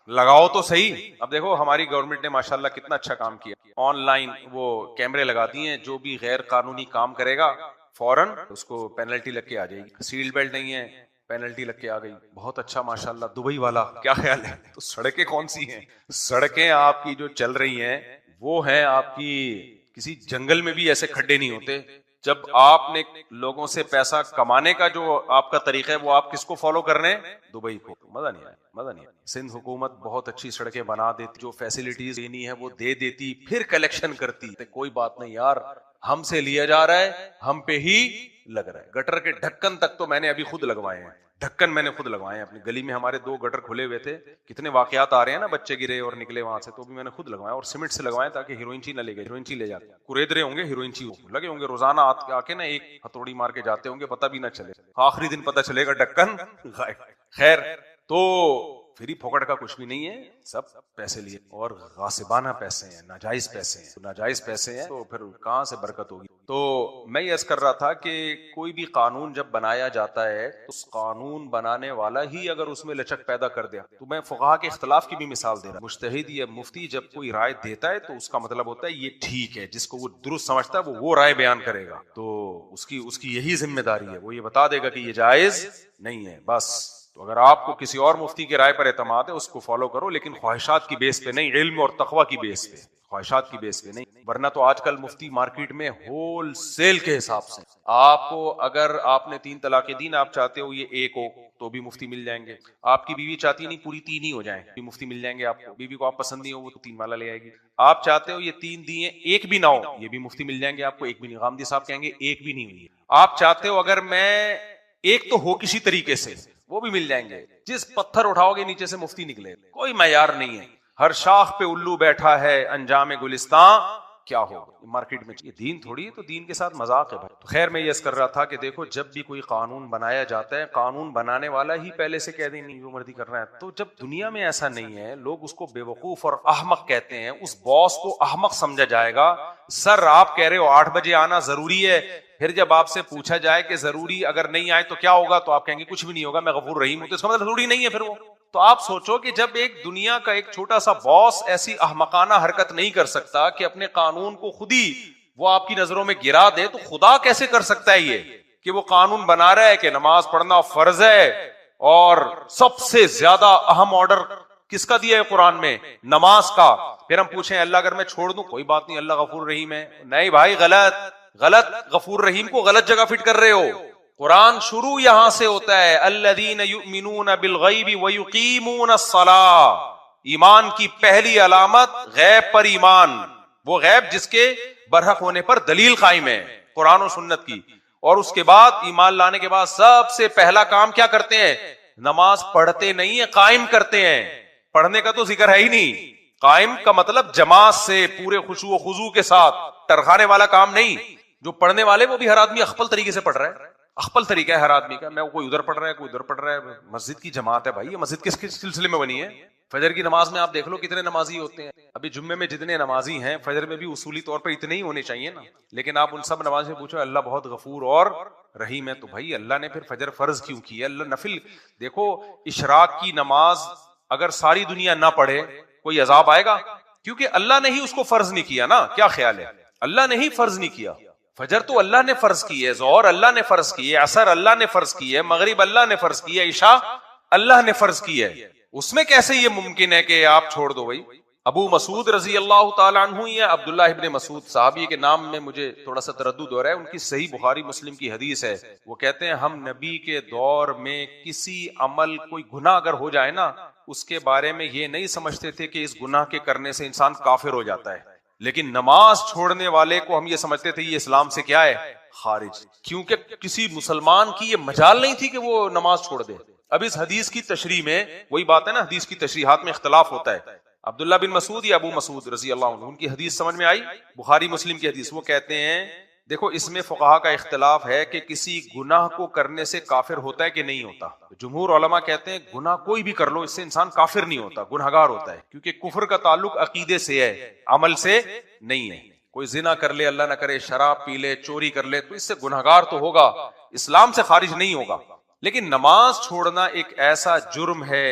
لگاؤ تو صحیح. اب دیکھو ہماری گورنمنٹ نے ماشاءاللہ کتنا اچھا کام کیا، آن لائن وہ کیمرے لگا دیے ہیں، جو بھی غیر قانونی کام کرے گا فوراً اس کو پینلٹی لگ کے آ جائے گی. سیٹ بیلٹ نہیں ہے، پینلٹی لگ کے آ گئی. بہت اچھا ماشاءاللہ. دبئی والا کیا خیال ہے؟ تو سڑکیں کون سی ہیں؟ سڑکیں آپ کی جو چل رہی ہیں وہ ہیں آپ کی، کسی جنگل میں بھی ایسے کھڈے نہیں ہوتے. جب آپ نے لوگوں سے پیسہ کمانے کا جو آپ کا طریقہ ہے وہ آپ کس کو فالو کر رہے ہیں؟ دبئی کو. مزہ نہیں آیا، مزہ نہیں آیا. سندھ حکومت بہت اچھی سڑکیں بنا دیتی، جو فیسلٹیز دینی ہے وہ دے دیتی، پھر کلیکشن کرتی. کوئی بات نہیں یار، ہم سے لیا جا رہا ہے، ہم پہ ہی لگ رہا ہے. گٹر کے ڈھکن تک تو میں نے ابھی خود لگوائے ہیں، ڈھکن میں نے خود لگوائے ہیں. اپنی گلی میں ہمارے 2 گٹر کھلے ہوئے تھے، کتنے واقعات آ رہے ہیں نا، بچے گرے اور نکلے وہاں سے، تو بھی میں نے خود لگوایا اور سیمنٹ سے لگوائے تاکہ ہیروئنچی نہ لے گئے. ہیروئنچی لے جاتے کوریدرے ہوں گے، ہیروئنچی لگے ہوں گے روزانہ آ کے نا ایک ہتھوڑی مار کے جاتے ہوں گے، پتہ بھی نہ چلے، آخری دن پتہ چلے گا ڈھکن غائب. خیر تو فری پھوکٹ کا کچھ بھی نہیں ہے، سب پیسے لیے اور غاصبانہ پیسے ہیں، ناجائز پیسے ہیں. ناجائز پیسے ہیں تو پھر کہاں سے برکت ہوگی؟ تو میں یہ عرض کر رہا تھا کہ کوئی بھی قانون جب بنایا جاتا ہے تو اس قانون بنانے والا ہی اگر اس میں لچک پیدا کر دیا، تو میں فقہا کے اختلاف کی بھی مثال دے رہا ہوں. مجتہد یا مفتی جب کوئی رائے دیتا ہے تو اس کا مطلب ہوتا ہے یہ ٹھیک ہے، جس کو وہ درست سمجھتا ہے وہ رائے بیان کرے گا، تو اس کی یہی ذمہ داری ہے، وہ یہ بتا دے گا کہ یہ جائز نہیں ہے بس. تو اگر آپ کو کسی اور مفتی کے رائے پر اعتماد ہے اس کو فالو کرو، لیکن خواہشات کی بیس پہ نہیں، علم اور تقوی کی بیس پہ، خواہشات کی بیس پہ نہیں. ورنہ تو آج کل مفتی مارکیٹ میں ہول سیل کے حساب سے آپ کو، اگر آپ نے 3 طلاقیں دی نا، آپ چاہتے ہو یہ 1 ہو تو بھی مفتی مل جائیں گے. آپ کی بیوی چاہتی نہیں پوری 3 ہی ہو جائیں، بھی مفتی مل جائیں گے آپ کو. بیوی کو آپ پسند نہیں ہو وہ تو 3 مالا لے آئے گی. آپ چاہتے ہو یہ 3 دیے 1 بھی نہ ہو، یہ بھی مفتی مل جائیں گے آپ کو. 1 بھی نہیں، غامدی صاحب کہیں گے 1 بھی نہیں ہوئی. آپ چاہتے ہو اگر میں 1 تو ہو کسی طریقے سے، وہ بھی مل جائیں گے. جس پتھر اٹھاؤ گے نیچے سے مفتی نکلے، کوئی معیار نہیں ہے. ہر شاخ پہ الو بیٹھا ہے، انجام گلستان کیا ہوگا. مارکیٹ میں یہ دین تھوڑی ہے، تو دین کے ساتھ مذاق ہے بھائی. تو خیر میں یہ عرض کر رہا تھا کہ دیکھو جب بھی کوئی قانون بنایا جاتا ہے، قانون بنانے والا ہی پہلے سے کہہ دیں نہیں جو مرضی کر رہا ہے. تو جب دنیا میں ایسا نہیں ہے، لوگ اس کو بے وقوف اور احمق کہتے ہیں، اس باس کو احمق سمجھا جائے گا. سر آپ کہہ رہے ہو 8 بجے آنا ضروری ہے، پھر جب آپ سے پوچھا جائے کہ ضروری اگر نہیں آئے تو کیا ہوگا، تو آپ کہیں گے کچھ بھی نہیں ہوگا، میں غفور رحیم ہوں. تو اس کا مطلب ضروری نہیں ہے پھر وہ. تو آپ سوچو کہ جب ایک دنیا کا ایک چھوٹا سا باس ایسی احمقانہ حرکت نہیں کر سکتا کہ اپنے قانون کو خود ہی وہ آپ کی نظروں میں گرا دے، تو خدا کیسے کر سکتا ہے یہ کہ وہ قانون بنا رہا ہے کہ نماز پڑھنا فرض ہے، اور سب سے زیادہ اہم آرڈر کس کا دیا ہے قرآن میں؟ نماز کا. پھر ہم پوچھیں اللہ اگر میں چھوڑ دوں کوئی بات نہیں، اللہ غفور رحیم ہے. نہیں بھائی، غلط غفور رحیم کو غلط جگہ فٹ کر رہے ہو. قرآن شروع یہاں سے ہوتا ہے، الذین یؤمنون بالغیب ویقیمون الصلاۃ. ایمان کی پہلی علامت غیب پر ایمان، وہ غیب جس کے برحق ہونے پر دلیل قائم ہے قرآن و سنت کی. اور اس کے بعد ایمان لانے کے بعد سب سے پہلا کام کیا کرتے ہیں؟ نماز پڑھتے نہیں ہیں، قائم کرتے ہیں. پڑھنے کا تو ذکر ہے ہی نہیں. قائم کا مطلب جماعت سے پورے خشوع و خضوع کے ساتھ، ٹرخانے والا کام نہیں. جو پڑھنے والے وہ بھی ہر آدمی اخپل طریقے سے پڑھ رہا ہے. اخپل طریقہ ہے ہر آدمی کا، میں کوئی ادھر پڑھ رہا ہے کوئی ادھر پڑھ رہا ہے. مسجد کی جماعت ہے بھائی، یہ مسجد کس سلسلے میں بنی ہے؟ فجر کی نماز میں آپ دیکھ لو کتنے نمازی ہوتے ہیں. ابھی جمعے میں جتنے نمازی ہیں فجر میں بھی اصولی طور پہ اتنے ہی ہونے چاہیے نا. لیکن آپ ان سب نماز سے پوچھو اللہ بہت غفور اور رحیم ہے، تو بھائی اللہ نے پھر فجر فرض کیوں کی ہے؟ اللہ نفل. دیکھو اشراق کی نماز اگر ساری دنیا نہ پڑھے کوئی عذاب آئے گا؟ کیونکہ اللہ نے ہی اس کو فرض نہیں کیا نا. کیا خیال ہے؟ اللہ نے ہی فرض نہیں کیا. فجر تو اللہ نے فرض کی ہے، ظہر اللہ نے فرض کی ہے، عصر اللہ نے فرض کی ہے، مغرب اللہ نے فرض کی ہے، عشاء اللہ نے فرض کی ہے. اس میں کیسے یہ ممکن ہے کہ آپ چھوڑ دو؟ بھائی ابو مسعود رضی اللہ تعالیٰ عنہ یا عبداللہ ابن مسعود صحابی کے نام میں مجھے تھوڑا سا تردد ہو رہا ہے، ان کی صحیح بخاری مسلم کی حدیث ہے. وہ کہتے ہیں ہم نبی کے دور میں کسی عمل کوئی گناہ اگر ہو جائے نا اس کے بارے میں یہ نہیں سمجھتے تھے کہ اس گناہ کے کرنے سے انسان کافر ہو جاتا ہے، لیکن نماز چھوڑنے والے کو ہم یہ سمجھتے تھے یہ اسلام سے کیا ہے؟ خارج. کیونکہ کسی مسلمان کی یہ مجال نہیں تھی کہ وہ نماز چھوڑ دے. اب اس حدیث کی تشریح میں وہی بات ہے نا، حدیث کی تشریحات میں اختلاف ہوتا ہے. عبداللہ بن مسعود یا ابو مسعود رضی اللہ عنہ، ان کی حدیث سمجھ میں آئی؟ بخاری مسلم کی حدیث. وہ کہتے ہیں دیکھو اس میں فقہا کا اختلاف ہے کہ کسی گناہ کو کرنے سے کافر ہوتا ہے کہ نہیں ہوتا. جمہور علماء کہتے ہیں گناہ کوئی بھی کر لو اس سے انسان کافر نہیں ہوتا، گنہگار ہوتا ہے، کیونکہ کفر کا تعلق عقیدے سے ہے، عمل سے نہیں ہے. کوئی زنا کر لے، اللہ نہ کرے شراب پی لے، چوری کر لے، تو اس سے گنہگار تو ہوگا، اسلام سے خارج نہیں ہوگا. لیکن نماز چھوڑنا ایک ایسا جرم ہے،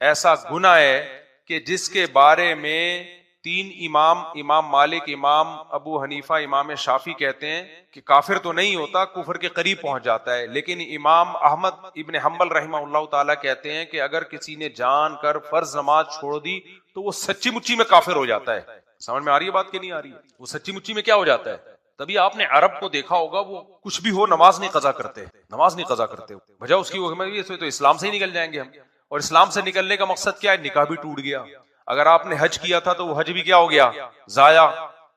ایسا گناہ ہے کہ جس کے بارے میں تین امام مالک، امام ابو حنیفہ، امام شافعی کہتے ہیں کہ کافر تو نہیں ہوتا، کفر کے قریب پہنچ جاتا ہے. لیکن امام احمد ابن حنبل رحمہ اللہ تعالیٰ کہتے ہیں کہ اگر کسی نے جان کر فرض نماز چھوڑ دی تو وہ سچی مچی میں کافر ہو جاتا ہے. سمجھ میں آ رہی ہے بات کہ نہیں آ رہی ہے؟ وہ سچی مچی میں کیا ہو جاتا ہے. تبھی آپ نے عرب کو دیکھا ہوگا وہ کچھ بھی ہو نماز نہیں قضا کرتے، نماز نہیں قضا کرتے. وجہ اس کی تو اسلام سے ہی نکل جائیں گے ہم. اور اسلام سے نکلنے کا مقصد کیا ہے؟ نکاح بھی ٹوٹ گیا. اگر آپ نے حج کیا تھا تو وہ حج بھی کیا ہو گیا؟ ضائع.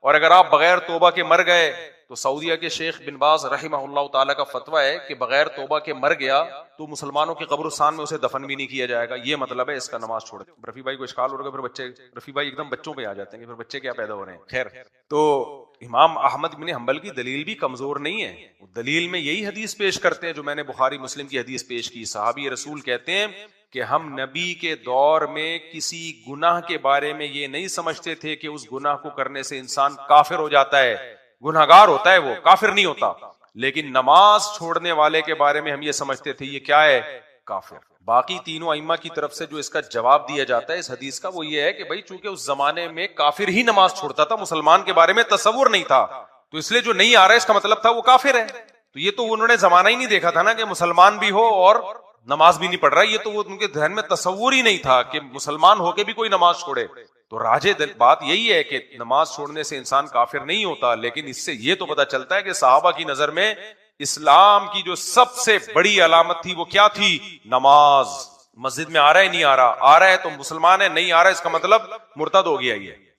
اور اگر آپ بغیر توبہ کے مر گئے تو سعودیہ کے شیخ بن باز رحمہ اللہ تعالیٰ کا فتویٰ ہے کہ بغیر توبہ کے مر گیا تو مسلمانوں کے قبرستان میں اسے دفن بھی نہیں کیا جائے گا. یہ مطلب ہے اس کا نماز چھوڑ دے. رفیع بھائی کو اشکال ہو رہا ہے، پھر بچے رفیع بھائی ایک دم بچوں پہ آ جاتے ہیں کہ پھر بچے کیا پیدا ہو رہے ہیں. خیر، تو امام احمد بن حنبل کی دلیل بھی کمزور نہیں ہے. دلیل میں یہی حدیث پیش کرتے ہیں جو میں نے بخاری مسلم کی حدیث پیش کی. صحابی رسول کہتے ہیں کہ ہم نبی کے دور میں کسی گناہ کے بارے میں یہ نہیں سمجھتے تھے کہ اس گناہ کو کرنے سے انسان کافر ہو جاتا ہے، گنہگار ہوتا ہے، وہ کافر نہیں ہوتا. لیکن نماز چھوڑنے والے کے بارے میں ہم یہ سمجھتے تھے یہ کیا ہے؟ کافر. باقی تینوں ائمہ کی طرف سے جو اس کا جواب دیا جاتا ہے اس حدیث کا وہ یہ ہے کہ بھائی چونکہ اس زمانے میں کافر ہی نماز چھوڑتا تھا، مسلمان کے بارے میں تصور نہیں تھا، تو اس لیے جو نہیں آ رہا ہے اس کا مطلب تھا وہ کافر ہے. تو یہ تو انہوں نے زمانہ ہی نہیں دیکھا تھا نا کہ مسلمان بھی ہو اور نماز بھی نہیں پڑھ رہا. یہ تو وہ ان کے ذہن میں تصور ہی نہیں تھا کہ مسلمان ہو کے بھی کوئی نماز چھوڑے. تو راجح بات یہی ہے کہ نماز چھوڑنے سے انسان کافر نہیں ہوتا. لیکن اس سے یہ تو پتہ چلتا ہے کہ صحابہ کی نظر میں اسلام کی جو سب سے بڑی علامت تھی وہ کیا تھی؟ نماز. مسجد میں آ رہا ہے نہیں آ رہا ہے تو مسلمان ہے، نہیں آ رہا ہے اس کا مطلب مرتد ہو گیا.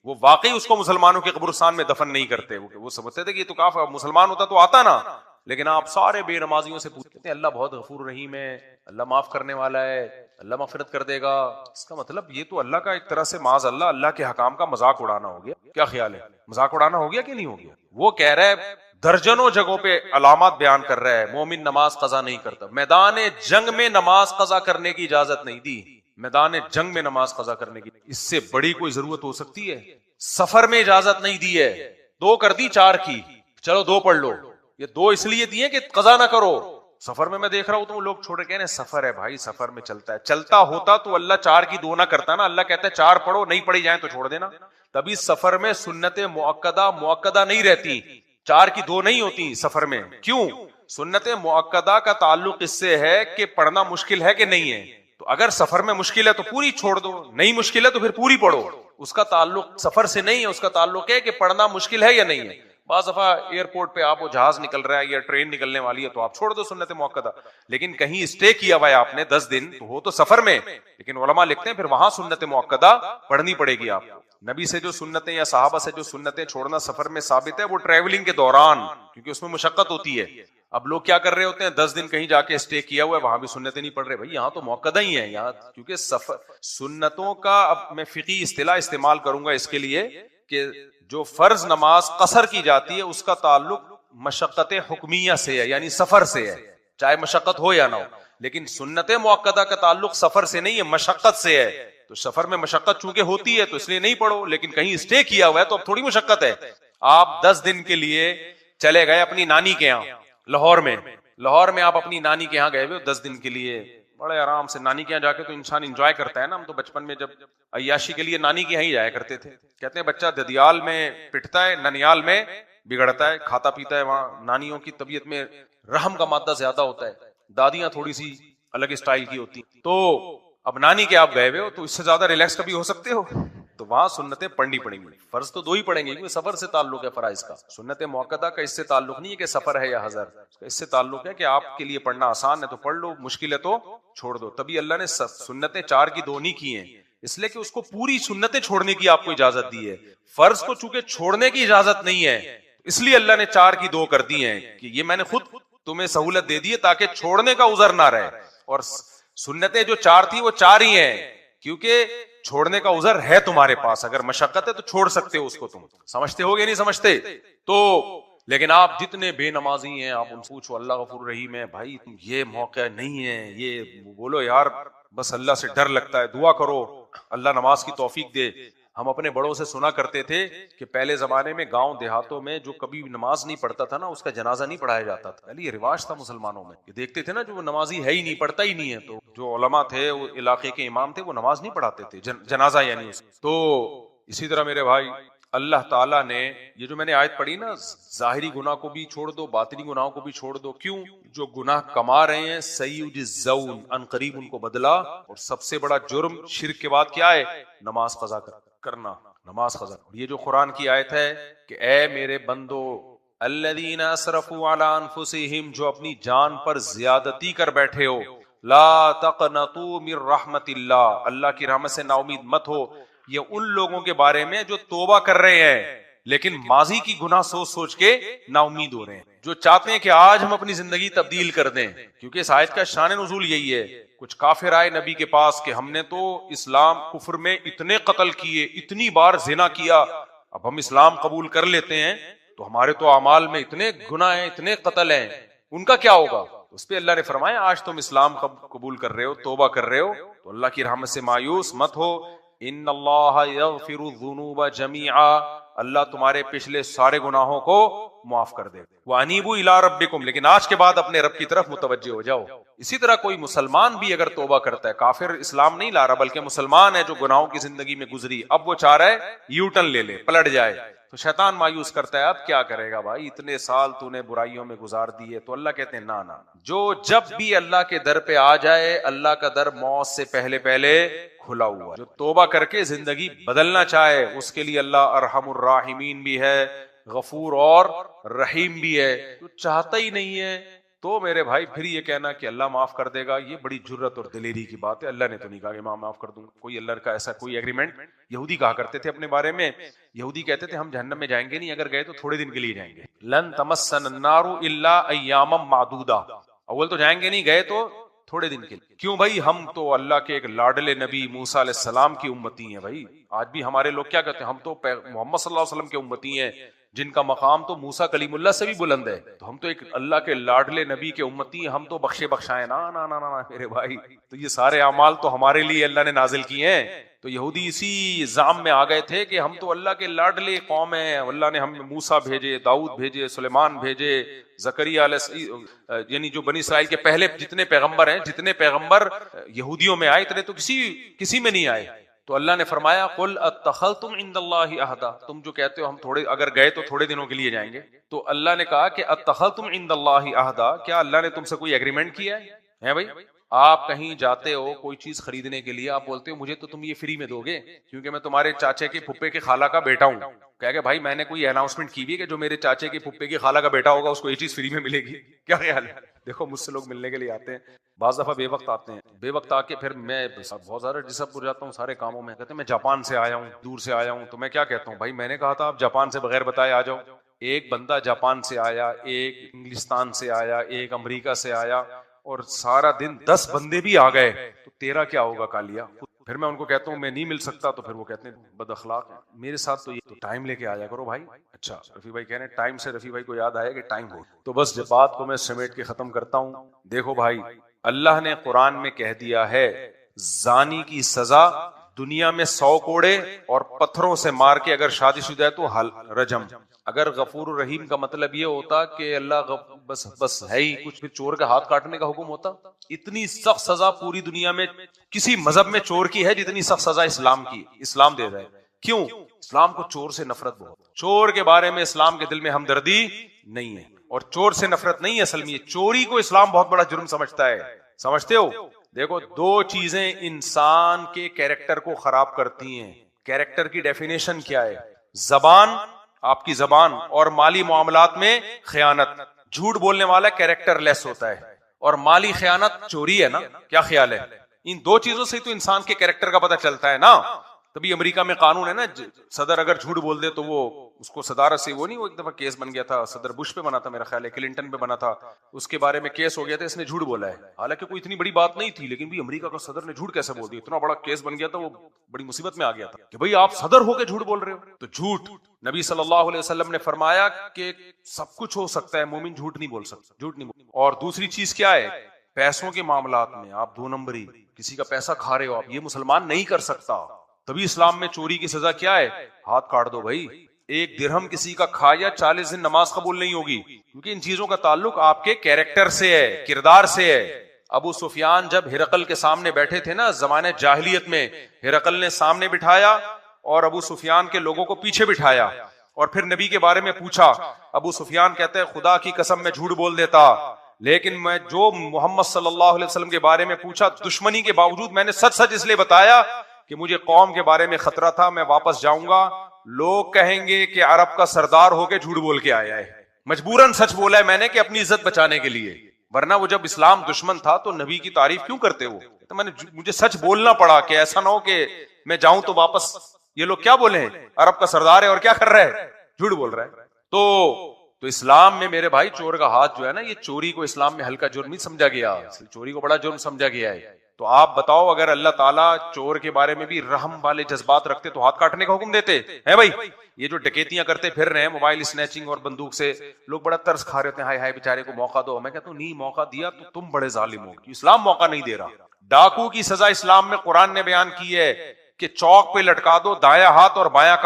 وہ واقعی اس کو مسلمانوں کے قبرستان میں دفن نہیں کرتے. وہ سمجھتے تھے کہ یہ تو کافر، مسلمان ہوتا تو آتا نا. لیکن آپ سارے بے نمازیوں سے پوچھتے ہیں اللہ بہت غفور رحیم ہے، اللہ معاف کرنے والا ہے، اللہ مغفرت کر دے گا. اس کا مطلب یہ تو اللہ کا ایک طرح سے معاذ اللہ کے حکام کا مذاق اڑانا ہو گیا. کیا خیال ہے؟ مذاق اڑانا ہو گیا کہ نہیں ہو گیا؟ وہ کہہ رہا ہے درجنوں جگہوں پہ علامات بیان کر رہا ہے مومن نماز قضا نہیں کرتا. میدان جنگ میں نماز قضا کرنے کی اجازت نہیں دی. میدان جنگ میں نماز قضا کرنے کی اس سے بڑی کوئی ضرورت ہو سکتی ہے؟ سفر میں اجازت نہیں دی ہے، 2 کر دی 4 کی، چلو 2 پڑھ لو. یہ 2 اس لیے دیے کہ قضا نہ کرو. سفر میں دیکھ رہا ہوں تو لوگ چھوڑے کہنے سفر ہے بھائی، سفر میں چلتا ہے. چلتا ہوتا تو اللہ 4 کی 2 نہ کرتا نا. اللہ کہتا ہے 4 پڑھو، نہیں پڑھی جائیں تو چھوڑ دینا. تبھی سفر میں سنت مؤکدہ نہیں رہتی، 4 کی 2 نہیں ہوتی سفر میں. کیوں؟ سنت مؤکدہ کا تعلق اس سے ہے کہ پڑھنا مشکل ہے کہ نہیں ہے. تو اگر سفر میں مشکل ہے تو پوری چھوڑ دو، نہیں مشکل ہے تو پھر پوری پڑھو. اس کا تعلق سفر سے نہیں ہے، اس کا تعلق ہے کہ پڑھنا مشکل ہے یا نہیں ہے. بعض دفعہ ایئرپورٹ پہ آپ وہ جہاز نکل رہا ہے یا ٹرین نکلنے والی ہے تو آپ چھوڑ دو سنت مؤکدہ. لیکن کہیں اسٹے کیا ہوا ہے آپ نے 10 دن تو وہ تو سفر میں، لیکن علماء لکھتے ہیں پھر وہاں سنت مؤکدہ پڑھنی پڑے گی آپ کو. نبی سے جو سنتیں یا صحابہ سے جو سنتیں چھوڑنا سفر میں ثابت ہے وہ ٹریولنگ کے دوران، کیونکہ اس میں مشقت ہوتی ہے. اب لوگ کیا کر رہے ہوتے ہیں 10 دن کہیں جا کے اسٹے کیا ہوا ہے وہاں بھی سنتیں نہیں پڑھ رہے. بھائی یہاں تو مؤکدہ ہی ہے یہاں، کیونکہ سفر سنتوں کا اب میں فقہی اصطلاح استعمال کروں گا اس کے لیے کہ جو فرض نماز قصر کی جاتی ہے اس کا تعلق مشقت حکمیہ سے ہے، یعنی سفر سے ہے. چاہے مشقت ہو یا نہ ہو. لیکن سنت مؤکدہ کا تعلق سفر سے نہیں ہے، مشقت سے ہے. تو سفر میں مشقت چونکہ ہوتی ہے تو اس لیے نہیں پڑھو، لیکن کہیں اسٹے کیا ہوا ہے تو اب تھوڑی مشقت ہے. آپ 10 دن کے لیے چلے گئے اپنی نانی کے یہاں لاہور میں آپ اپنی نانی کے یہاں گئے ہوئے 10 دن کے لیے، بڑے آرام سے نانی کے یہاں جا کے تو انسان انجوائے کرتا ہے نا. ہم تو بچپن میں جب عیاشی کے لیے نانی کے یہاں ہی جایا کرتے تھے. کہتے ہیں بچہ ددیال میں پٹتا ہے، ننیال میں بگڑتا ہے. کھاتا پیتا ہے وہاں. نانیوں کی طبیعت میں رحم کا مادہ زیادہ ہوتا ہے، دادیاں تھوڑی سی الگ اسٹائل کی ہوتی. تو اب نانی کے آپ گئے ہوئے ہو تو اس سے زیادہ ریلیکس کبھی ہو سکتے ہو؟ تو وہاں سنتیں پڑھنی پڑیں گی. فرض تو 2 ہی پڑھیں گے کیونکہ سفر سے تعلق ہے فرائض کا. سنت مؤکدہ کا اس سے تعلق نہیں ہے کہ سفر ہے یا حضر، اس سے تعلق ہے کہ آپ کے لیے پڑھنا آسان ہے تو پڑھ لو، مشکل ہے تو چھوڑ دو. تبھی اللہ نے سنتیں 4 کی 2 نہیں کی ہیں، اس لیے کہ اس کو پوری سنتیں چھوڑنے کی آپ کو اجازت دی ہے. فرض کو چونکہ چھوڑنے کی اجازت نہیں ہے اس لیے اللہ نے 4 کی 2 کر دی ہیں کہ یہ میں نے خود تمہیں سہولت دے دی ہے تاکہ چھوڑنے کا عذر نہ رہے. اور سنتیں جو 4 تھی وہ 4 ہی ہیں کیونکہ چھوڑنے کا عذر ہے تمہارے پاس. اگر مشقت ہے تو چھوڑ سکتے ہو اس کو. تم سمجھتے ہو گے نہیں سمجھتے تو. لیکن آپ جتنے بے نمازی ہیں آپ ان سے پوچھو اللہ غفور رحیم ہے بھائی، یہ موقع نہیں ہے، یہ بولو یار بس اللہ سے ڈر لگتا ہے، دعا کرو اللہ نماز کی توفیق دے. ہم اپنے بڑوں سے سنا کرتے تھے کہ پہلے زمانے میں گاؤں دیہاتوں میں جو کبھی نماز نہیں پڑھتا تھا نا اس کا جنازہ نہیں پڑھایا جاتا تھا. پہلے یہ رواج تھا مسلمانوں میں کہ دیکھتے تھے نا جو نمازی ہے ہی نہیں، پڑھتا ہی نہیں ہے، تو جو علماء تھے وہ علاقے کے امام تھے وہ نماز نہیں پڑھاتے تھے، جنازہ یعنی اس. تو اسی طرح میرے بھائی اللہ تعالیٰ نے یہ جو میں نے آیت پڑھی نا، ظاہری گناہ کو بھی چھوڑ دو باطنی گناہوں کو بھی چھوڑ دو. کیوں؟ جو گناہ کما رہے ہیں سیجزون، ان قریب ان کو بدلا. اور سب سے بڑا جرم شرک کے بعد کیا ہے؟ نماز قضا کرنا، نماز قضا. یہ جو قرآن کی آیت ہے کہ اے میرے بندو الذین اسرفوا علی انفسہم، جو اپنی جان پر زیادتی کر بیٹھے ہو، لا تقنطوا من رحمت اللہ، اللہ کی رحمت سے نا امید مت ہو. یہ ان لوگوں کے بارے میں جو توبہ کر رہے ہیں لیکن ماضی کی گناہ سوچ سوچ کے نا امید ہو رہے ہیں، جو چاہتے ہیں کہ آج ہم اپنی زندگی تبدیل کر دیں. کیونکہ اس آیت کا شان نزول یہی ہے. کچھ کافر آئے نبی کے پاس کہ ہم نے تو اسلام کفر میں اتنے قتل کیے، اتنی بار زنا کیا، اب ہم اسلام قبول کر لیتے ہیں تو ہمارے تو اعمال میں اتنے گناہ ہیں، اتنے قتل ہیں، ان کا کیا ہوگا؟ اس پہ اللہ نے فرمایا آج تم اسلام قبول کر رہے ہو، توبہ کر رہے ہو تو اللہ کی رحمت سے مایوس مت ہو. ان اللہ یغفر الذنوب جميعا، اللہ تمہارے پچھلے سارے گناہوں کو معاف کر دے. وانیبوا الی ربکم، لیکن آج کے بعد اپنے رب کی طرف متوجہ ہو جاؤ. اسی طرح کوئی مسلمان بھی اگر توبہ کرتا ہے، کافر اسلام نہیں لا رہا بلکہ مسلمان ہے جو گناہوں کی زندگی میں گزری، اب وہ چاہ رہا ہے یو ٹرن لے لے، پلٹ جائے، تو شیطان مایوس کرتا ہے اب کیا کرے گا بھائی، اتنے سال تو نے برائیوں میں گزار دیے. تو اللہ کہتے ہیں نہ، جو جب بھی اللہ کے در پہ آ جائے، اللہ کا در موت سے پہلے کھلا ہوا. جو توبہ کر کے زندگی بدلنا چاہے اس کے لیے اللہ ارحم الراحمین بھی ہے، غفور اور رحیم بھی ہے. جو چاہتا ہی نہیں ہے تو میرے بھائی پھر یہ کہنا کہ اللہ معاف کر دے گا، یہ بڑی جرت اور دلیری کی بات ہے. اللہ نے تو نہیں کہا کہ میں معاف کر دوں. کوئی اللہ کا ایسا کوئی ایگریمنٹ. یہودی کہا کرتے تھے اپنے بارے میں، یہودی کہتے تھے ہم جہنم میں جائیں گے نہیں، اگر گئے تو تھوڑے دن کے لیے جائیں گے. لن تمسن النار الا ایاما معدودہ، اول تو جائیں گے نہیں، گئے تو تھوڑے دن کے لیے. کیوں بھائی؟ ہم تو اللہ کے ایک لاڈلے نبی موسیٰ علیہ السلام کی امتی ہیں. بھائی آج بھی ہمارے لوگ کیا کہتے ہیں؟ ہم تو محمد صلی اللہ علیہ وسلم کے امتی ہیں جن کا مقام تو موسیٰ کلیم اللہ سے بھی بلند ہے. تو ہم تو ایک اللہ کے لاڈلے نبی کے امتی ہیں، ہم تو بخشے بخشائے. نا نا نا نا میرے بھائی، تو یہ سارے اعمال تو ہمارے لیے اللہ نے نازل کیے ہیں. تو یہودی اسی زام میں آ گئے تھے کہ ہم تو اللہ کے لاڈلے قوم ہیں، اللہ نے ہم موسیٰ بھیجے، داؤد بھیجے، سلیمان بھیجے، زکریا علیہ، یعنی جو بنی اسرائیل کے پہلے جتنے پیغمبر ہیں، جتنے پیغمبر یہودیوں میں آئے اتنے تو کسی میں نہیں آئے. تو اللہ نے فرمایا قل اتخذتم عند اللہ عہدا، تم جو کہتے ہو ہم تھوڑے اگر گئے تو تھوڑے دنوں کے لیے جائیں گے. تو اللہ نے کہا کہ اتخذتم عند اللہ عہدا، کیا اللہ نے تم سے کوئی ایگریمنٹ کیا ہے بھائی؟ آپ کہیں جاتے ہو کوئی چیز خریدنے کے لیے، آپ بولتے ہو مجھے تو تم یہ فری میں دو گے کیونکہ میں تمہارے چاچے کے پھپھے کے خالہ کا بیٹا ہوں. کہہ کہ بھائی میں نے کوئی اناؤنسمنٹ کی بھی ہے کہ جو میرے چاچے کے پھپھے کی خالہ کا بیٹا ہوگا اس کو یہ چیز فری میں ملے گی. کیا خیال ہے؟ دیکھو مجھ سے لوگ ملنے کے لیے آتے ہیں، بعض دفعہ بے وقت آتے ہیں، بے وقت آ کے پھر میں بہت زیادہ ڈسٹرب ہو جاتا ہوں سارے کاموں میں. کہتے ہیں میں جاپان سے آیا ہوں، دور سے آیا ہوں. تو میں کیا کہتا ہوں بھائی میں نے کہا تھا آپ جاپان سے بغیر بتائے آ جاؤ. ایک بندہ جاپان سے آیا، ایک انگلستان سے آیا، ایک امریکہ سے آیا، اور سارا دن 10 بندے بھی آ گئے تو تیرا کیا ہوگا کالیا؟ پھر میں ان کو کہتا ہوں میں نہیں مل سکتا تو پھر وہ کہتے ہیں بد اخلاق ہیں میرے ساتھ، تو یہ تو ٹائم لے کے آ جایا کرو بھائی. اچھا رفیع بھائی کہہ رہے ہیں ٹائم سے رفیع بھائی کو یاد آیا کہ ٹائم ہو. تو بس جب بات کو میں سمیٹ کے ختم کرتا ہوں. دیکھو بھائی اللہ نے قرآن میں کہہ دیا ہے زانی کی سزا دنیا میں 100 کوڑے اور پتھروں سے مار کے اگر شادی شدہ ہے تو رجم. اگر غفور الرحیم کا مطلب یہ ہوتا کہ اللہ بس ہے ہی کچھ، پھر چور کا ہاتھ کاٹنے کا حکم ہوتا؟ اتنی سخت سزا پوری دنیا میں کسی مذہب میں چور کی ہے جتنی سخت سزا اسلام کی. اسلام دے رہا ہے. کیوں؟ اسلام کو چور سے نفرت بہت. چور کے بارے میں اسلام کے دل میں ہمدردی نہیں ہے، اور چور سے نفرت نہیں ہے. اصل میں چوری کو اسلام بہت بڑا جرم سمجھتا ہے. سمجھتے ہو؟ دیکھو 2 چیزیں انسان کے کیریکٹر کو خراب کرتی ہیں. کیریکٹر کی ڈیفینیشن کیا ہے؟ زبان، آپ کی زبان، اور مالی معاملات میں خیانت. جھوٹ بولنے والا کیریکٹر لیس ہوتا ہے، اور مالی خیانت چوری ہے نا. کیا خیال ہے؟ ان 2 چیزوں سے تو انسان کے کیریکٹر کا پتہ چلتا ہے نا. تبھی امریکہ میں قانون ہے نا، صدر اگر جھوٹ بول دے تو وہ اس کو صدارت سے، وہ نہیں، وہ ایک دفعہ کیس بن گیا تھا، صدر بش پہ بنا تھا میرا خیال ہے، کلنٹن پہ بنا تھا، اس کے بارے میں کیس ہو گیا تھا، اس نے جھوٹ بولا ہے. حالانکہ کوئی اتنی بڑی بات نہیں تھی، لیکن بھی امریکہ کا صدر نے جھوٹ کیسے بول دیا، اتنا بڑا کیس بن گیا تھا، وہ بڑی مصیبت میں آ گیا تھا کہ بھئی آپ صدر ہو کے جھوٹ بول رہے ہو. تو جھوٹ، نبی صلی اللہ علیہ وسلم نے فرمایا کہ سب کچھ ہو سکتا ہے، مومن جھوٹ نہیں بول سکتا. جھوٹ نہیں بول. اور دوسری چیز کیا ہے؟ پیسوں کے معاملات میں آپ 2 نمبری، کسی کا پیسہ کھا رہے ہو آپ، یہ مسلمان نہیں کر سکتا. تبھی اسلام میں چوری کی سزا کیا ہے؟ ہاتھ کاٹ دو بھائی. 1 درہم کسی کا کھایا 40 دن نماز قبول نہیں ہوگی، کیونکہ ان چیزوں کا تعلق آپ کے کیریکٹر سے ہے، کردار سے ہے. ابو سفیان جب ہرقل کے سامنے بیٹھے تھے نا زمانہ جاہلیت میں، ہرقل نے سامنے بٹھایا اور ابو سفیان کے لوگوں کو پیچھے بٹھایا، اور پھر نبی کے بارے میں پوچھا. ابو سفیان کہتے ہیں خدا کی قسم میں جھوٹ بول دیتا، لیکن میں جو محمد صلی اللہ علیہ وسلم کے بارے میں پوچھا دشمنی کے باوجود میں نے سچ سچ اس لیے بتایا کہ مجھے قوم کے بارے میں خطرہ تھا، میں واپس جاؤں گا لوگ کہیں گے کہ عرب کا سردار ہو کے جھوٹ بول کے آیا ہے. مجبوراً سچ بولا ہے میں نے کہ اپنی عزت بچانے کے لیے، ورنہ وہ جب اسلام دشمن تھا تو نبی کی تعریف کیوں کرتے ہو؟ تو میں نے مجھے سچ بولنا پڑا کہ ایسا نہ ہو کہ میں جاؤں تو واپس یہ لوگ کیا بولے ہیں، عرب کا سردار ہے اور کیا کر رہا ہے، جھوٹ بول رہا ہے. تو اسلام میں میرے بھائی چور کا ہاتھ جو ہے نا، یہ چوری کو اسلام میں ہلکا جرم نہیں سمجھا گیا، چوری کو بڑا جرم سمجھا گیا ہے. تو آپ بتاؤ اگر اللہ تعالیٰ چور کے بارے میں بھی رحم والے جذبات رکھتے تو ہاتھ کاٹنے کا حکم دیتے ہیں؟ بھائی یہ جو ڈکیتیاں کرتے پھر رہے ہیں موبائل اسنیچنگ اور بندوق سے، لوگ بڑا ترس کھا رہے ہوتے ہیں، ہائے ہائے بیچارے کو موقع دو. میں کہتا ہوں نہیں، موقع دیا تو تم بڑے ظالم ہو، اسلام موقع نہیں دے رہا. ڈاکو کی سزا اسلام میں قرآن نے بیان کی ہے کہ چوک پہ لٹکا دو، دایاں ہاتھ اور بایاں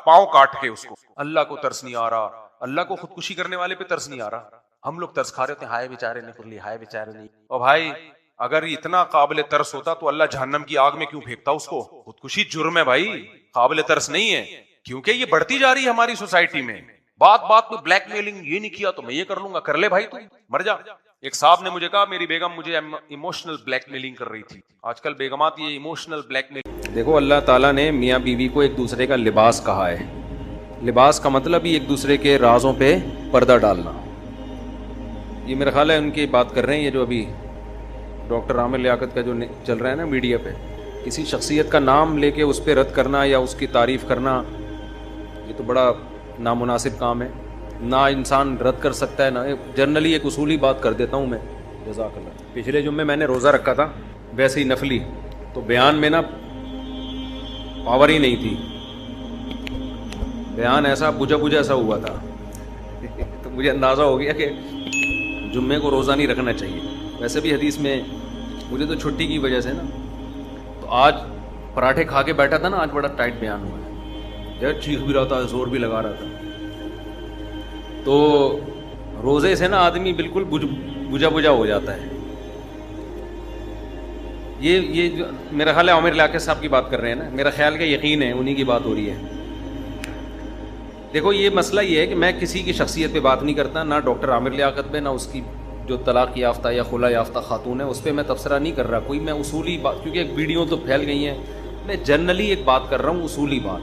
پاؤں کاٹ کے اس کو. اللہ کو ترس نہیں آ رہا، اللہ کو خودکشی کرنے والے پہ ترس نہیں آ رہا. ہم لوگ ترس کھا رہے ہوتے ہیں، ہائے بیچارے نے کر لی، ہائے بیچارے نہیں. اور بھائی اگر اتنا قابل ترس ہوتا تو اللہ جہنم کی آگ میں کیوں پھینکتا اس کو؟ خودکشی جرم ہے بھائی، قابل ترس نہیں ہے. کیونکہ یہ بڑھتی جا رہی ہے ہماری سوسائٹی میں. بات بات میں بلیک میلنگ، یہ نہیں کیا تو میں یہ کر لوں گا، کر لے بھائی تو مر جا. ایک صاحب نے مجھے کہا میری بیگم مجھے ایموشنل بلیک میلنگ کر رہی تھی. آج کل بیگمات یہ ایموشنل بلیک میلنگ. دیکھو اللہ تعالیٰ نے میاں بیوی کو ایک دوسرے کا لباس کہا ہے. لباس کا مطلب ہی ایک دوسرے کے رازوں پہ پردہ ڈالنا. یہ میرا خیال ہے ان کی بات کر رہے ہیں، یہ جو ابھی ڈاکٹر عامر لیاقت کا جو چل رہا ہے نا میڈیا پہ، کسی شخصیت کا نام لے کے اس پہ رد کرنا یا اس کی تعریف کرنا، یہ تو بڑا نامناسب کام ہے. نہ انسان رد کر سکتا ہے، نہ جنرلی ایک اصولی بات کر دیتا ہوں میں. جزاک اللہ. پچھلے جمعے میں نے روزہ رکھا تھا، ویسے ہی نفلی، تو بیان میں نا پاور ہی نہیں تھی، بیان ایسا بجھا سا ہوا تھا. تو مجھے اندازہ ہو گیا کہ جمعے کو روزہ نہیں رکھنا چاہیے. ویسے بھی حدیث میں مجھے تو چھٹی کی وجہ سے نا، تو آج پراٹھے کھا کے بیٹھا تھا نا، آج بڑا ٹائٹ بیان ہوا ہے، یار چیخ بھی رہا تھا، زور بھی لگا رہا تھا. تو روزے سے نا آدمی بالکل بجھا ہو جاتا ہے. یہ جو میرا خیال ہے عامر لیاقت صاحب کی بات کر رہے ہیں نا، میرا خیال کا یقین ہے انہی کی بات ہو رہی ہے. دیکھو یہ مسئلہ یہ ہے کہ میں کسی کی شخصیت پہ بات نہیں کرتا، نہ ڈاکٹر عامر لیاقت پہ، نہ اس کی جو طلاق یافتہ یا خلا یافتہ خاتون ہے اس پہ میں تبصرہ نہیں کر رہا کوئی. میں اصولی بات، کیونکہ ایک ویڈیو تو پھیل گئی ہیں، میں جنرلی ایک بات کر رہا ہوں، اصولی بات.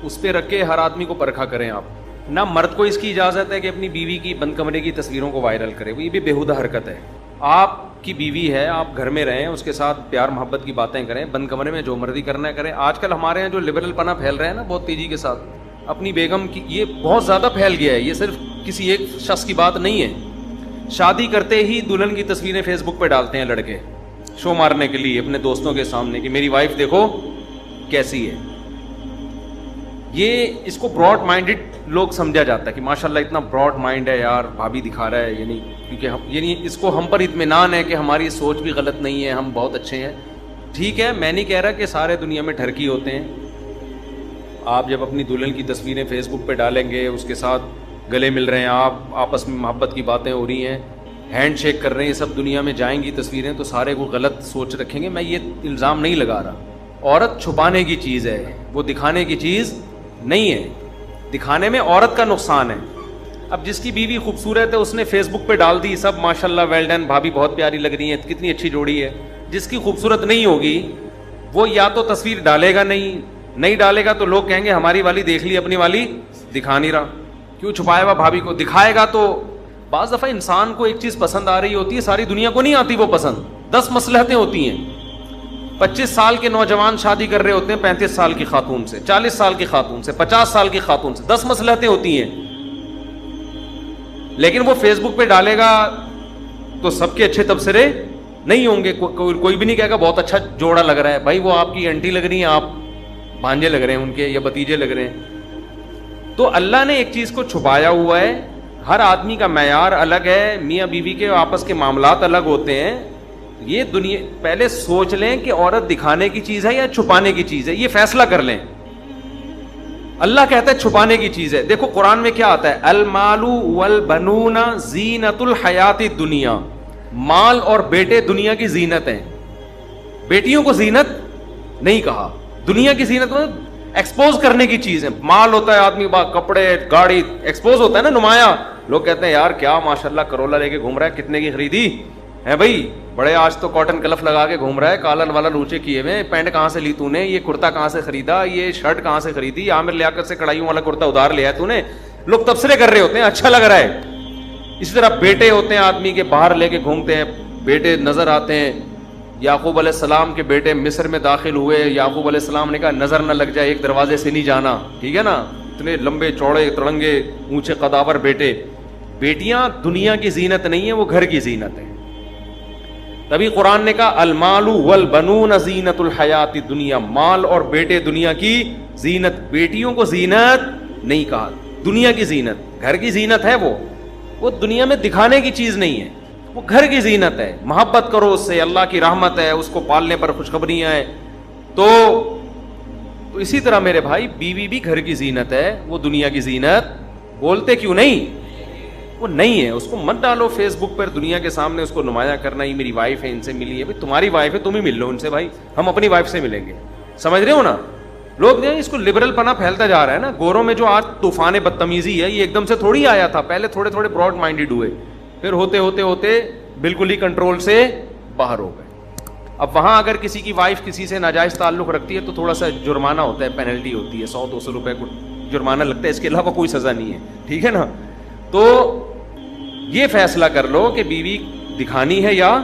اس پہ رکھ کے ہر آدمی کو پرکھا کریں آپ. نہ مرد کو اس کی اجازت ہے کہ اپنی بیوی کی بند کمرے کی تصویروں کو وائرل کرے، یہ بھی بےہودہ حرکت ہے. آپ کی بیوی ہے، آپ گھر میں رہیں، اس کے ساتھ پیار محبت کی باتیں کریں، بند کمرے میں جو مرضی کرنا ہے کریں. آج کل ہمارے یہاں جو لبرل پنا پھیل رہا ہے نا بہت تیزی کے ساتھ، اپنی بیگم کی، یہ بہت زیادہ پھیل گیا ہے. یہ صرف کسی ایک شخص کی بات نہیں ہے. شادی کرتے ہی دلہن کی تصویریں فیس بک پہ ڈالتے ہیں لڑکے، شو مارنے کے لیے اپنے دوستوں کے سامنے کہ میری وائف دیکھو کیسی ہے. یہ اس کو براڈ مائنڈڈ لوگ سمجھا جاتا ہے کہ ماشاءاللہ اتنا براڈ مائنڈ ہے یار, بھابھی دکھا رہا ہے, یعنی کیونکہ یعنی اس کو ہم پر اطمینان ہے کہ ہماری سوچ بھی غلط نہیں ہے, ہم بہت اچھے ہیں. ٹھیک ہے, میں نہیں کہہ رہا کہ سارے دنیا میں ٹھرکی ہوتے ہیں. آپ جب اپنی دلہن کی تصویریں فیس بک پہ ڈالیں گے, اس کے ساتھ گلے مل رہے ہیں, آپ آپس میں محبت کی باتیں ہو رہی ہیں, ہینڈ شیک کر رہے ہیں, یہ سب دنیا میں جائیں گی تصویریں, تو سارے کو غلط سوچ رکھیں گے. میں یہ الزام نہیں لگا رہا. عورت چھپانے کی چیز ہے, وہ دکھانے کی چیز نہیں ہے. دکھانے میں عورت کا نقصان ہے. اب جس کی بیوی خوبصورت ہے اس نے فیس بک پہ ڈال دی, سب ماشاءاللہ ویل ڈن, بھابھی بہت پیاری لگ رہی ہیں, کتنی اچھی جوڑی ہے. جس کی خوبصورت نہیں ہوگی وہ یا تو تصویر ڈالے گا نہیں ڈالے گا تو لوگ کہیں گے ہماری والی دیکھ لی, اپنی والی دکھا نہیں رہا, کیوں چھپایا ہوا بھابھی کو. دکھائے گا تو بعض دفعہ انسان کو ایک چیز پسند آ رہی ہوتی ہے, ساری دنیا کو نہیں آتی وہ پسند. 10 مصلحتیں ہوتی ہیں. 25 سال کے نوجوان شادی کر رہے ہوتے ہیں 35 سال کی خاتون سے, 40 سال کی خاتون سے, 50 سال کی خاتون سے. 10 مصلحتیں ہوتی ہیں. لیکن وہ فیس بک پہ ڈالے گا تو سب کے اچھے تبصرے نہیں ہوں گے. کوئی بھی نہیں کہے گا بہت اچھا جوڑا لگ رہا ہے. بھائی وہ آپ کی انٹی لگ رہی ہیں, آپ بھانجے لگ رہے ہیں ان کے, یا بتیجے لگ رہے ہیں. تو اللہ نے ایک چیز کو چھپایا ہوا ہے. ہر آدمی کا معیار الگ ہے, میاں بیوی کے آپس کے معاملات الگ ہوتے ہیں. یہ دنیا پہلے سوچ لیں کہ عورت دکھانے کی چیز ہے یا چھپانے کی چیز ہے, یہ فیصلہ کر لیں. اللہ کہتا ہے چھپانے کی چیز ہے. دیکھو قرآن میں کیا آتا ہے, المال والبنون زینت الحیات الدنیا. مال اور بیٹے دنیا کی زینت ہیں. بیٹیوں کو زینت نہیں کہا. دنیا کی زینت میں ایکسپوز کرنے کی چیز ہے. مال ہوتا ہے آدمی با کپڑے گاڑی ایکسپوز ہوتا ہے نا, نمایاں. لوگ کہتے ہیں یار کیا ماشاءاللہ کرولا لے کے گھوم رہا ہے, کتنے کی خریدی ہے بھائی, بڑے آج تو کاٹن کلف لگا کے گھوم رہا ہے, کالر والا لوچے کیے ہوئے, پینٹ کہاں سے لی تو نے, یہ کرتا کہاں سے خریدا, یہ شرٹ کہاں سے خریدی, عامر لیاقت سے کڑھائیوں والا کرتا ادھار لیا ہے تو نے. لوگ تبصرے کر رہے ہوتے ہیں, اچھا لگ رہا ہے. اسی طرح بیٹے ہوتے ہیں آدمی کے, باہر لے کے گھومتے ہیں, بیٹے نظر آتے ہیں. یعقوب علیہ السلام کے بیٹے مصر میں داخل ہوئے, یعقوب علیہ السلام نے کہا نظر نہ لگ جائے, ایک دروازے سے نہیں جانا, ٹھیک ہے نا. اتنے لمبے چوڑے تڑنگے اونچے قداور بیٹے. بیٹیاں دنیا کی زینت نہیں ہے, وہ گھر کی زینت ہے. تبھی قرآن نے کہا المال والبنون زینت الحیات الدنیا, مال اور بیٹے دنیا کی زینت. بیٹیوں کو زینت نہیں کہا, دنیا کی زینت. گھر کی زینت ہے وہ دنیا میں دکھانے کی چیز نہیں ہے, وہ گھر کی زینت ہے. محبت کرو اس سے, اللہ کی رحمت ہے, اس کو پالنے پر خوشخبریاں ہیں. تو اسی طرح میرے بھائی بیوی بھی گھر کی زینت ہے, وہ دنیا کی زینت. بولتے کیوں نہیں, وہ نہیں ہے. اس کو مت ڈالو فیس بک پر دنیا کے سامنے, اس کو نمایاں کرنا ہی میری وائف ہے, ان سے ملی ہے. بھائی تمہاری وائف ہے, تم ہی مل لو ان سے بھائی, ہم اپنی وائف سے ملیں گے. سمجھ رہے ہو نا. لوگ اس کو لبرل پنا پھیلتا جا رہا ہے نا. گوروں میں جو آج طوفان بدتمیزی ہے, یہ ایک دم سے تھوڑی آیا تھا. پہلے تھوڑے تھوڑے براڈ مائنڈیڈ ہوئے, پھر ہوتے ہوتے ہوتے بالکل ہی کنٹرول سے باہر ہو گئے. اب وہاں اگر کسی کی وائف کسی سے ناجائز تعلق رکھتی ہے تو تھوڑا سا جرمانہ ہوتا ہے, پینلٹی ہوتی ہے, 100-200 روپے کو جرمانہ لگتا ہے. اس کے علاوہ کوئی سزا نہیں ہے, ٹھیک ہے نا. تو یہ فیصلہ کر لو کہ بیوی دکھانی ہے یا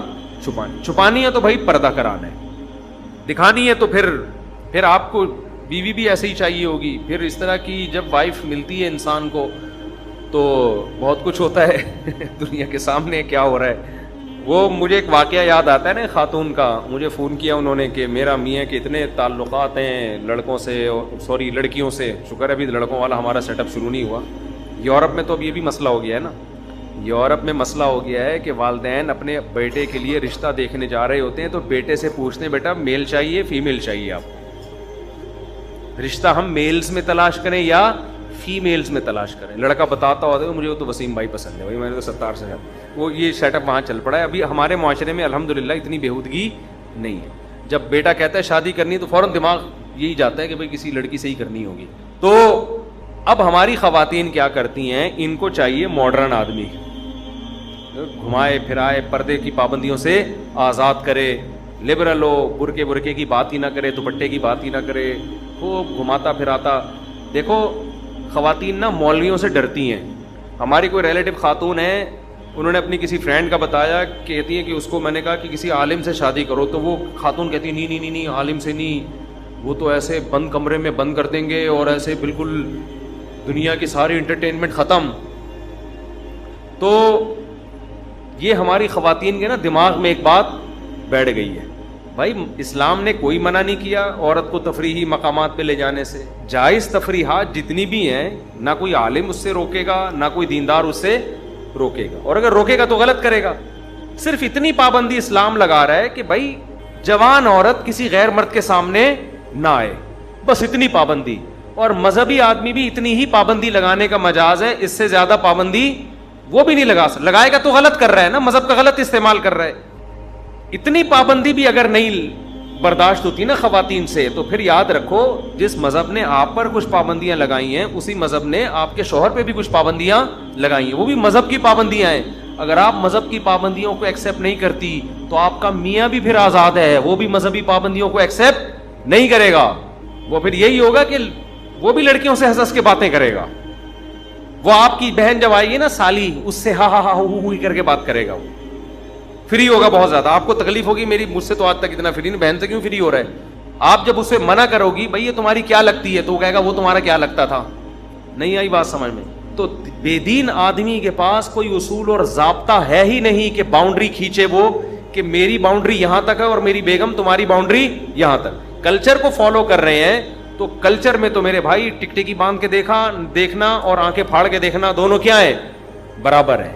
چھپانی. چھپانی ہے تو بھائی پردہ کرانا ہے, دکھانی ہے تو پھر آپ کو بیوی بھی ایسے ہی چاہیے ہوگی. پھر اس طرح کی جب وائف ملتی ہے انسان کو تو بہت کچھ ہوتا ہے دنیا کے سامنے کیا ہو رہا ہے. وہ مجھے ایک واقعہ یاد آتا ہے نا, خاتون کا. مجھے فون کیا انہوں نے کہ میرا میاں کے اتنے تعلقات ہیں لڑکوں سے, سوری لڑکیوں سے. شکر ہے ابھی لڑکوں والا ہمارا سیٹ اپ شروع نہیں ہوا. یورپ میں تو اب یہ بھی مسئلہ ہو گیا ہے نا. یورپ میں مسئلہ ہو گیا ہے کہ والدین اپنے بیٹے کے لیے رشتہ دیکھنے جا رہے ہوتے ہیں تو بیٹے سے پوچھتے ہیں بیٹا میل چاہیے فیمیل چاہیے, آپ رشتہ ہم میلز میں تلاش کریں یا فیمیلز میں تلاش کریں. لڑکا بتاتا ہوتا ہے مجھے تو وسیم بھائی پسند ہے, بھائی میں نے تو 70 سے وہ یہ سیٹ اپ وہاں چل پڑا ہے. ابھی ہمارے معاشرے میں الحمدللہ اتنی بےہودگی نہیں ہے. جب بیٹا کہتا ہے شادی کرنی تو فوراً دماغ یہی جاتا ہے کہ بھائی کسی لڑکی سے ہی کرنی ہوگی. تو اب ہماری خواتین کیا کرتی ہیں, ان کو چاہیے ماڈرن آدمی, گھمائے پھرائے, پردے کی پابندیوں سے آزاد کرے, لبرل ہو, برقے کی بات ہی نہ کرے, دوپٹے کی بات ہی نہ کرے, خوب گھماتا پھراتا. دیکھو خواتین نا مولویوں سے ڈرتی ہیں. ہماری کوئی ریلیٹو خاتون ہے, انہوں نے اپنی کسی فرینڈ کا بتایا, کہتی ہے کہ اس کو میں نے کہا کہ کسی عالم سے شادی کرو, تو وہ خاتون کہتی ہے نہیں عالم سے نہیں, وہ تو ایسے بند کمرے میں بند کر دیں گے اور ایسے بالکل دنیا کی ساری انٹرٹینمنٹ ختم. تو یہ ہماری خواتین کے نا دماغ میں ایک بات بیٹھ گئی ہے. بھائی اسلام نے کوئی منع نہیں کیا عورت کو تفریحی مقامات پہ لے جانے سے. جائز تفریحات جتنی بھی ہیں, نہ کوئی عالم اس سے روکے گا, نہ کوئی دیندار اس سے روکے گا, اور اگر روکے گا تو غلط کرے گا. صرف اتنی پابندی اسلام لگا رہا ہے کہ بھائی جوان عورت کسی غیر مرد کے سامنے نہ آئے, بس اتنی پابندی. اور مذہبی آدمی بھی اتنی ہی پابندی لگانے کا مجاز ہے, اس سے زیادہ پابندی وہ بھی نہیں لگائے گا تو غلط کر رہا ہے نا, مذہب کا غلط استعمال کر رہا ہے. اتنی پابندی بھی اگر نہیں برداشت ہوتی نا خواتین سے, تو پھر یاد رکھو جس مذہب نے آپ پر کچھ پابندیاں لگائی ہیں اسی مذہب نے آپ کے شوہر پہ بھی کچھ پابندیاں لگائی ہیں, وہ بھی مذہب کی پابندیاں ہیں. اگر آپ مذہب کی پابندیوں کو ایکسیپٹ نہیں کرتی تو آپ کا میاں بھی پھر آزاد ہے, وہ بھی مذہبی پابندیوں کو ایکسیپٹ نہیں کرے گا. وہ پھر یہی ہوگا کہ وہ بھی لڑکیوں سے ہنس ہنس کے باتیں کرے گا. وہ آپ کی بہن جب آئے گی نا سالی, اس سے ہا ہا ہا ہو کر کے بات کرے گا. وہ فری ہوگا بہت زیادہ. آپ کو تکلیف ہوگی, میری مجھ سے تو آج تک اتنا فری نہیں, بہن سے کیوں فری ہو رہا ہے. آپ جب اسے منع کرو گی بھائی یہ تمہاری کیا لگتی ہے, تو وہ کہے گا وہ تمہارا کیا لگتا تھا. نہیں آئی بات سمجھ میں؟ تو بے دین آدمی کے پاس کوئی اصول اور ضابطہ ہے ہی نہیں کہ باؤنڈری کھینچے وہ, کہ میری باؤنڈری یہاں تک ہے اور میری بیگم تمہاری باؤنڈری یہاں تک. کلچر کو فالو کر رہے ہیں تو کلچر میں تو میرے بھائی ٹکٹکی باندھ کے دیکھنا اور آنکھیں پھاڑ کے دیکھنا دونوں کیا ہے, برابر ہے.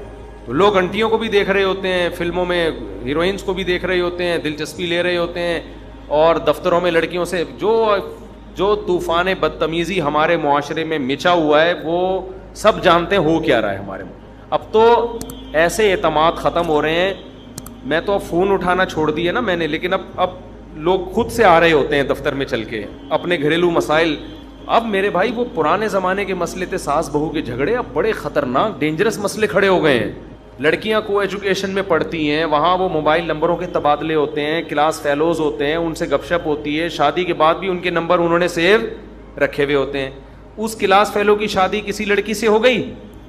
تو لوگ انٹیوں کو بھی دیکھ رہے ہوتے ہیں, فلموں میں ہیروئنس کو بھی دیکھ رہے ہوتے ہیں, دلچسپی لے رہے ہوتے ہیں, اور دفتروں میں لڑکیوں سے جو طوفان بدتمیزی ہمارے معاشرے میں مچا ہوا ہے وہ سب جانتے ہیں ہو کیا رہا ہے ہمارے میں. اب تو ایسے اعتماد ختم ہو رہے ہیں. میں تو اب فون اٹھانا چھوڑ دیا نا میں نے, لیکن اب لوگ خود سے آ رہے ہوتے ہیں دفتر میں چل کے اپنے گھریلو مسائل. اب میرے بھائی وہ پرانے زمانے کے مسئلے تھے ساس بہو کے جھگڑے, اب بڑے خطرناک ڈینجرس مسئلے کھڑے ہو گئے ہیں. لڑکیاں کو ایجوکیشن میں پڑھتی ہیں, وہاں وہ موبائل نمبروں کے تبادلے ہوتے ہیں, کلاس فیلوز ہوتے ہیں, ان سے گپ شپ ہوتی ہے, شادی کے بعد بھی ان کے نمبر انہوں نے سیو رکھے ہوئے ہوتے ہیں. اس کلاس فیلو کی شادی کسی لڑکی سے ہو گئی,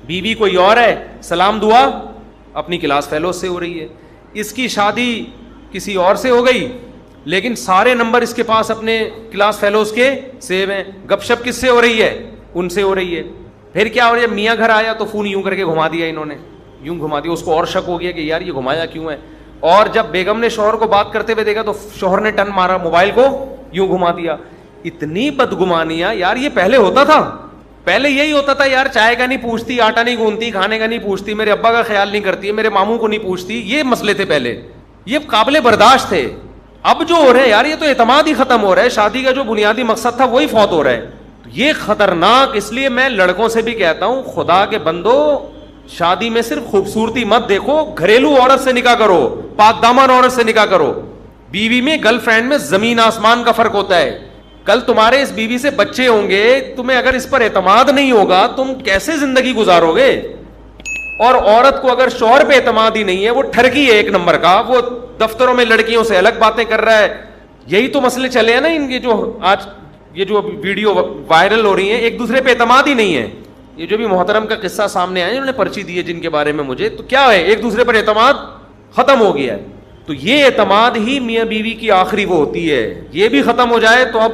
بیوی کوئی اور ہے, سلام دعا اپنی کلاس فیلو سے ہو رہی ہے. اس کی شادی کسی اور سے ہو گئی, لیکن سارے نمبر اس کے پاس اپنے کلاس فیلوز کے سیو ہیں. گپ شپ کس سے ہو رہی ہے, ان سے ہو رہی ہے. پھر کیا ہو رہا ہے, میاں گھر آیا تو فون یوں کر کے گھما دیا انہوں نے, یوں گھما دیا. اس کو اور شک ہو گیا کہ یار یہ گھمایا کیوں ہے, اور جب بیگم نے شوہر کو بات کرتے ہوئے دیکھا تو شوہر نے ٹن مارا, موبائل کو یوں گھما دیا. اتنی بدگمانیاں یار, یہ پہلے ہوتا تھا. پہلے یہی ہوتا تھا یار, چائے کا نہیں پوچھتی, آٹا نہیں گوندتی, کھانے کا نہیں پوچھتی, میرے ابا کا خیال نہیں کرتی, میرے ماموں کو نہیں پوچھتی. یہ مسئلے تھے پہلے, یہ قابل برداشت تھے. اب جو ہو رہا ہے یار, یہ تو اعتماد ہی ختم ہو رہا ہے. شادی کا جو بنیادی مقصد تھا وہی فوت ہو رہا ہے. یہ خطرناک. اس لیے میں لڑکوں سے بھی کہتا ہوں, خدا کے بندو, شادی میں صرف خوبصورتی مت دیکھو, گھریلو عورت سے نکاح کرو, پاک دامن عورت سے نکاح کرو. بیوی میں گرل فرینڈ میں زمین آسمان کا فرق ہوتا ہے. کل تمہارے اس بیوی سے بچے ہوں گے, تمہیں اگر اس پر اعتماد نہیں ہوگا تم کیسے زندگی گزارو گے. اور عورت کو اگر شوہر پہ اعتماد ہی نہیں ہے, وہ ٹھرکی ہے ایک نمبر کا, وہ دفتروں میں لڑکیوں سے الگ باتیں کر رہا ہے. یہی تو مسئلے چلے ہیں نا ان کے, جو آج یہ جو ویڈیو وائرل ہو رہی ہیں, ایک دوسرے پہ اعتماد ہی نہیں ہے. یہ جو بھی محترم کا قصہ سامنے آیا, انہوں نے پرچی دی ہے جن کے بارے میں مجھے, تو کیا ہے, ایک دوسرے پر اعتماد ختم ہو گیا ہے. تو یہ اعتماد ہی میاں بیوی کی آخری وہ ہوتی ہے. یہ بھی ختم ہو جائے تو اب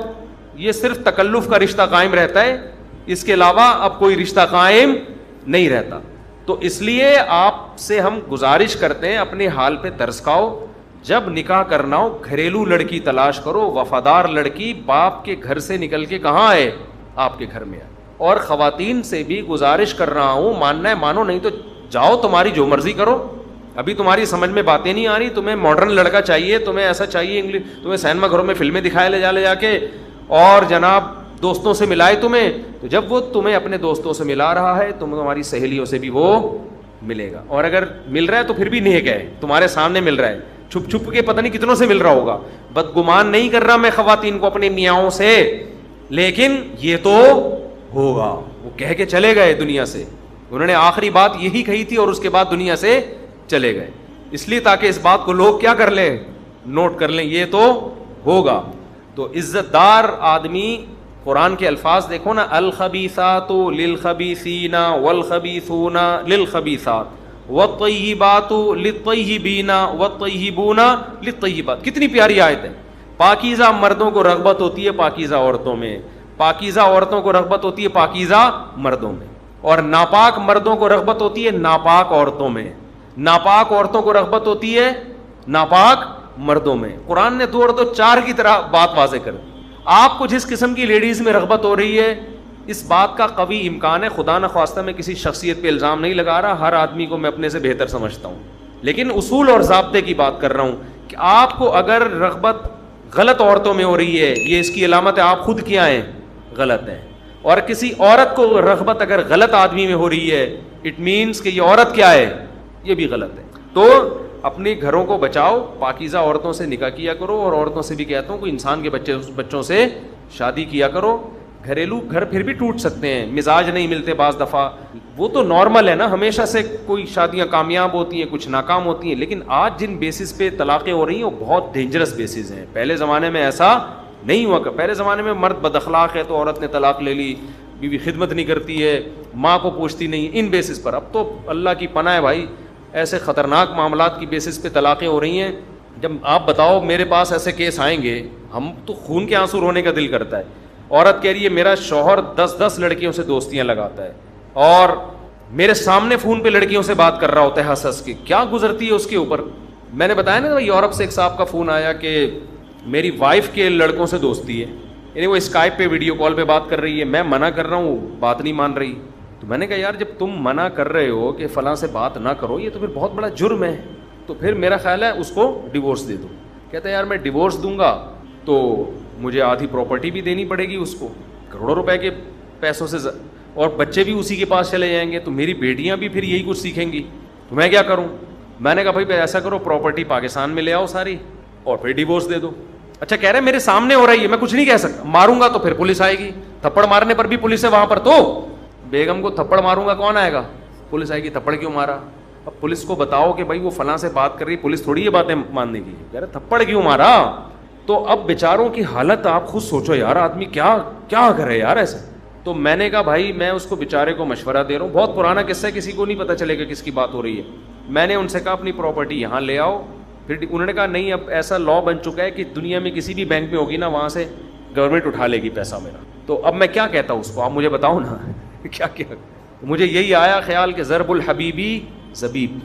یہ صرف تکلف کا رشتہ قائم رہتا ہے, اس کے علاوہ اب کوئی رشتہ قائم نہیں رہتا. تو اس لیے آپ سے ہم گزارش کرتے ہیں, اپنے حال پہ ترس کھاؤ. جب نکاح کرنا ہو گھریلو لڑکی تلاش کرو, وفادار لڑکی, باپ کے گھر سے نکل کے کہاں آئے, آپ کے گھر میں آئے. اور خواتین سے بھی گزارش کر رہا ہوں, ماننا ہے مانو, نہیں تو جاؤ تمہاری جو مرضی کرو. ابھی تمہاری سمجھ میں باتیں نہیں آ رہی, تمہیں ماڈرن لڑکا چاہیے, تمہیں ایسا چاہیے انگلش, تمہیں سینما گھروں میں فلمیں دکھائے لے جا کے, اور جناب دوستوں سے ملائے تمہیں. تو جب وہ تمہیں اپنے دوستوں سے ملا رہا ہے, تمہاری سہیلیوں سے بھی وہ ملے گا. اور اگر مل رہا ہے تو پھر بھی نیک ہے, تمہارے سامنے مل رہا ہے, چھپ چھپ کے پتہ نہیں کتنوں سے مل رہا ہوگا. بدگمان نہیں کر رہا میں خواتین کو اپنے میاؤں سے, لیکن یہ تو ہوگا. وہ کہہ کے چلے گئے دنیا سے, انہوں نے آخری بات یہی کہی تھی, اور اس کے بعد دنیا سے چلے گئے. اس لیے تاکہ اس بات کو لوگ کیا کر لیں, نوٹ کر لیں, یہ تو ہوگا. تو عزت دار آدمی, قرآن کے الفاظ دیکھو نا, الخبیثات للخبیثین والخبیثون للخبیثات والطیبات للطیبین والطیبون للطیبات. کتنی پیاری آیت ہے. پاکیزہ مردوں کو رغبت ہوتی ہے پاکیزہ عورتوں میں, پاکیزہ عورتوں کو رغبت ہوتی ہے پاکیزہ مردوں میں, اور ناپاک مردوں کو رغبت ہوتی ہے ناپاک عورتوں میں, ناپاک عورتوں کو رغبت ہوتی ہے ناپاک مردوں میں. قرآن نے 2 اور 2 4 کی طرح بات واضح کر دی. آپ کو جس قسم کی لیڈیز میں رغبت ہو رہی ہے, اس بات کا قوی امکان ہے, خدا نخواستہ میں کسی شخصیت پہ الزام نہیں لگا رہا, ہر آدمی کو میں اپنے سے بہتر سمجھتا ہوں, لیکن اصول اور ضابطے کی بات کر رہا ہوں کہ آپ کو اگر رغبت غلط عورتوں میں ہو رہی ہے, یہ اس کی علامت ہے آپ خود کیا ہیں, غلط ہیں. اور کسی عورت کو رغبت اگر غلط آدمی میں ہو رہی ہے, اٹ مینس کہ یہ عورت کیا ہے, یہ بھی غلط ہے. تو اپنے گھروں کو بچاؤ, پاکیزہ عورتوں سے نکاح کیا کرو, اور عورتوں سے بھی کہتا ہوں کوئی انسان کے بچوں سے شادی کیا کرو. گھریلو گھر پھر بھی ٹوٹ سکتے ہیں, مزاج نہیں ملتے بعض دفعہ, وہ تو نارمل ہے نا, ہمیشہ سے کوئی شادیاں کامیاب ہوتی ہیں, کچھ ناکام ہوتی ہیں, لیکن آج جن بیسس پہ طلاقیں ہو رہی ہیں وہ بہت ڈینجرس بیسز ہیں. پہلے زمانے میں ایسا نہیں ہوا. پہلے زمانے میں مرد بد اخلاق ہے تو عورت نے طلاق لے لی, بیوی خدمت نہیں کرتی ہے, ماں کو پوچھتی نہیں, ان بیسس پر. اب تو اللہ کی پناہ ہے بھائی, ایسے خطرناک معاملات کی بیسس پہ طلاقیں ہو رہی ہیں. جب آپ بتاؤ میرے پاس ایسے کیس آئیں گے, ہم تو خون کے آنسو رونے کا دل کرتا ہے. عورت کہہ رہی ہے میرا شوہر 10 لڑکیوں سے دوستیاں لگاتا ہے, اور میرے سامنے فون پہ لڑکیوں سے بات کر رہا ہوتا ہے ہنس ہنس کے, کیا گزرتی ہے اس کے اوپر. میں نے بتایا نا یورپ سے ایک صاحب کا فون آیا کہ میری وائف کے لڑکوں سے دوستی ہے, یعنی وہ اسکائپ پہ ویڈیو کال پہ بات کر رہی ہے, میں منع کر رہا ہوں, بات نہیں مان رہی. تو میں نے کہا یار جب تم منع کر رہے ہو کہ فلاں سے بات نہ کرو, یہ تو پھر بہت بڑا جرم ہے, تو پھر میرا خیال ہے اس کو ڈیورس دے دو. کہتا ہے یار میں ڈیورس دوں گا تو مجھے آدھی پراپرٹی بھی دینی پڑے گی اس کو, کروڑوں روپے کے پیسوں سے, اور بچے بھی اسی کے پاس چلے جائیں گے, تو میری بیٹیاں بھی پھر یہی کچھ سیکھیں گی, تو میں کیا کروں. میں نے کہا بھائی ایسا کرو پراپرٹی پاکستان میں لے آؤ ساری, اور پھر ڈیورس دے دو. اچھا کہہ رہے میرے سامنے ہو رہی ہے, میں کچھ نہیں کہہ سکتا, ماروں گا تو پھر پولیس آئے گی, تھپڑ مارنے پر بھی پولیس ہے وہاں پر, تو بیگم کو تھپڑ ماروں گا کون آئے گا, پولیس آئے گی. تھپڑ کیوں مارا, اب پولیس کو بتاؤ کہ بھائی وہ فلاں سے بات کر رہی, پولیس تھوڑی یہ باتیں ماننے کی, کہہ رہے تھپڑ کیوں مارا. تو اب بیچاروں کی حالت آپ خود سوچو یار, آدمی کیا کیا کرے یار ایسے. تو میں نے کہا بھائی میں اس کو بیچارے کو مشورہ دے رہا ہوں, بہت پرانا قصہ ہے, کسی کو نہیں پتہ چلے گا کس کی بات ہو رہی ہے. میں نے ان سے کہا اپنی پراپرٹی یہاں لے آؤ, پھر انہوں نے کہا نہیں اب ایسا لا بن چکا ہے کہ دنیا میں کسی بھی بینک میں ہوگی نا, وہاں سے گورنمنٹ اٹھا لے گی پیسہ میرا. تو اب میں کیا کہتا ہوں اس کو, آپ مجھے بتاؤ نا کیا. مجھے یہی آیا خیال کہ ضرب الحبیبی زبیب,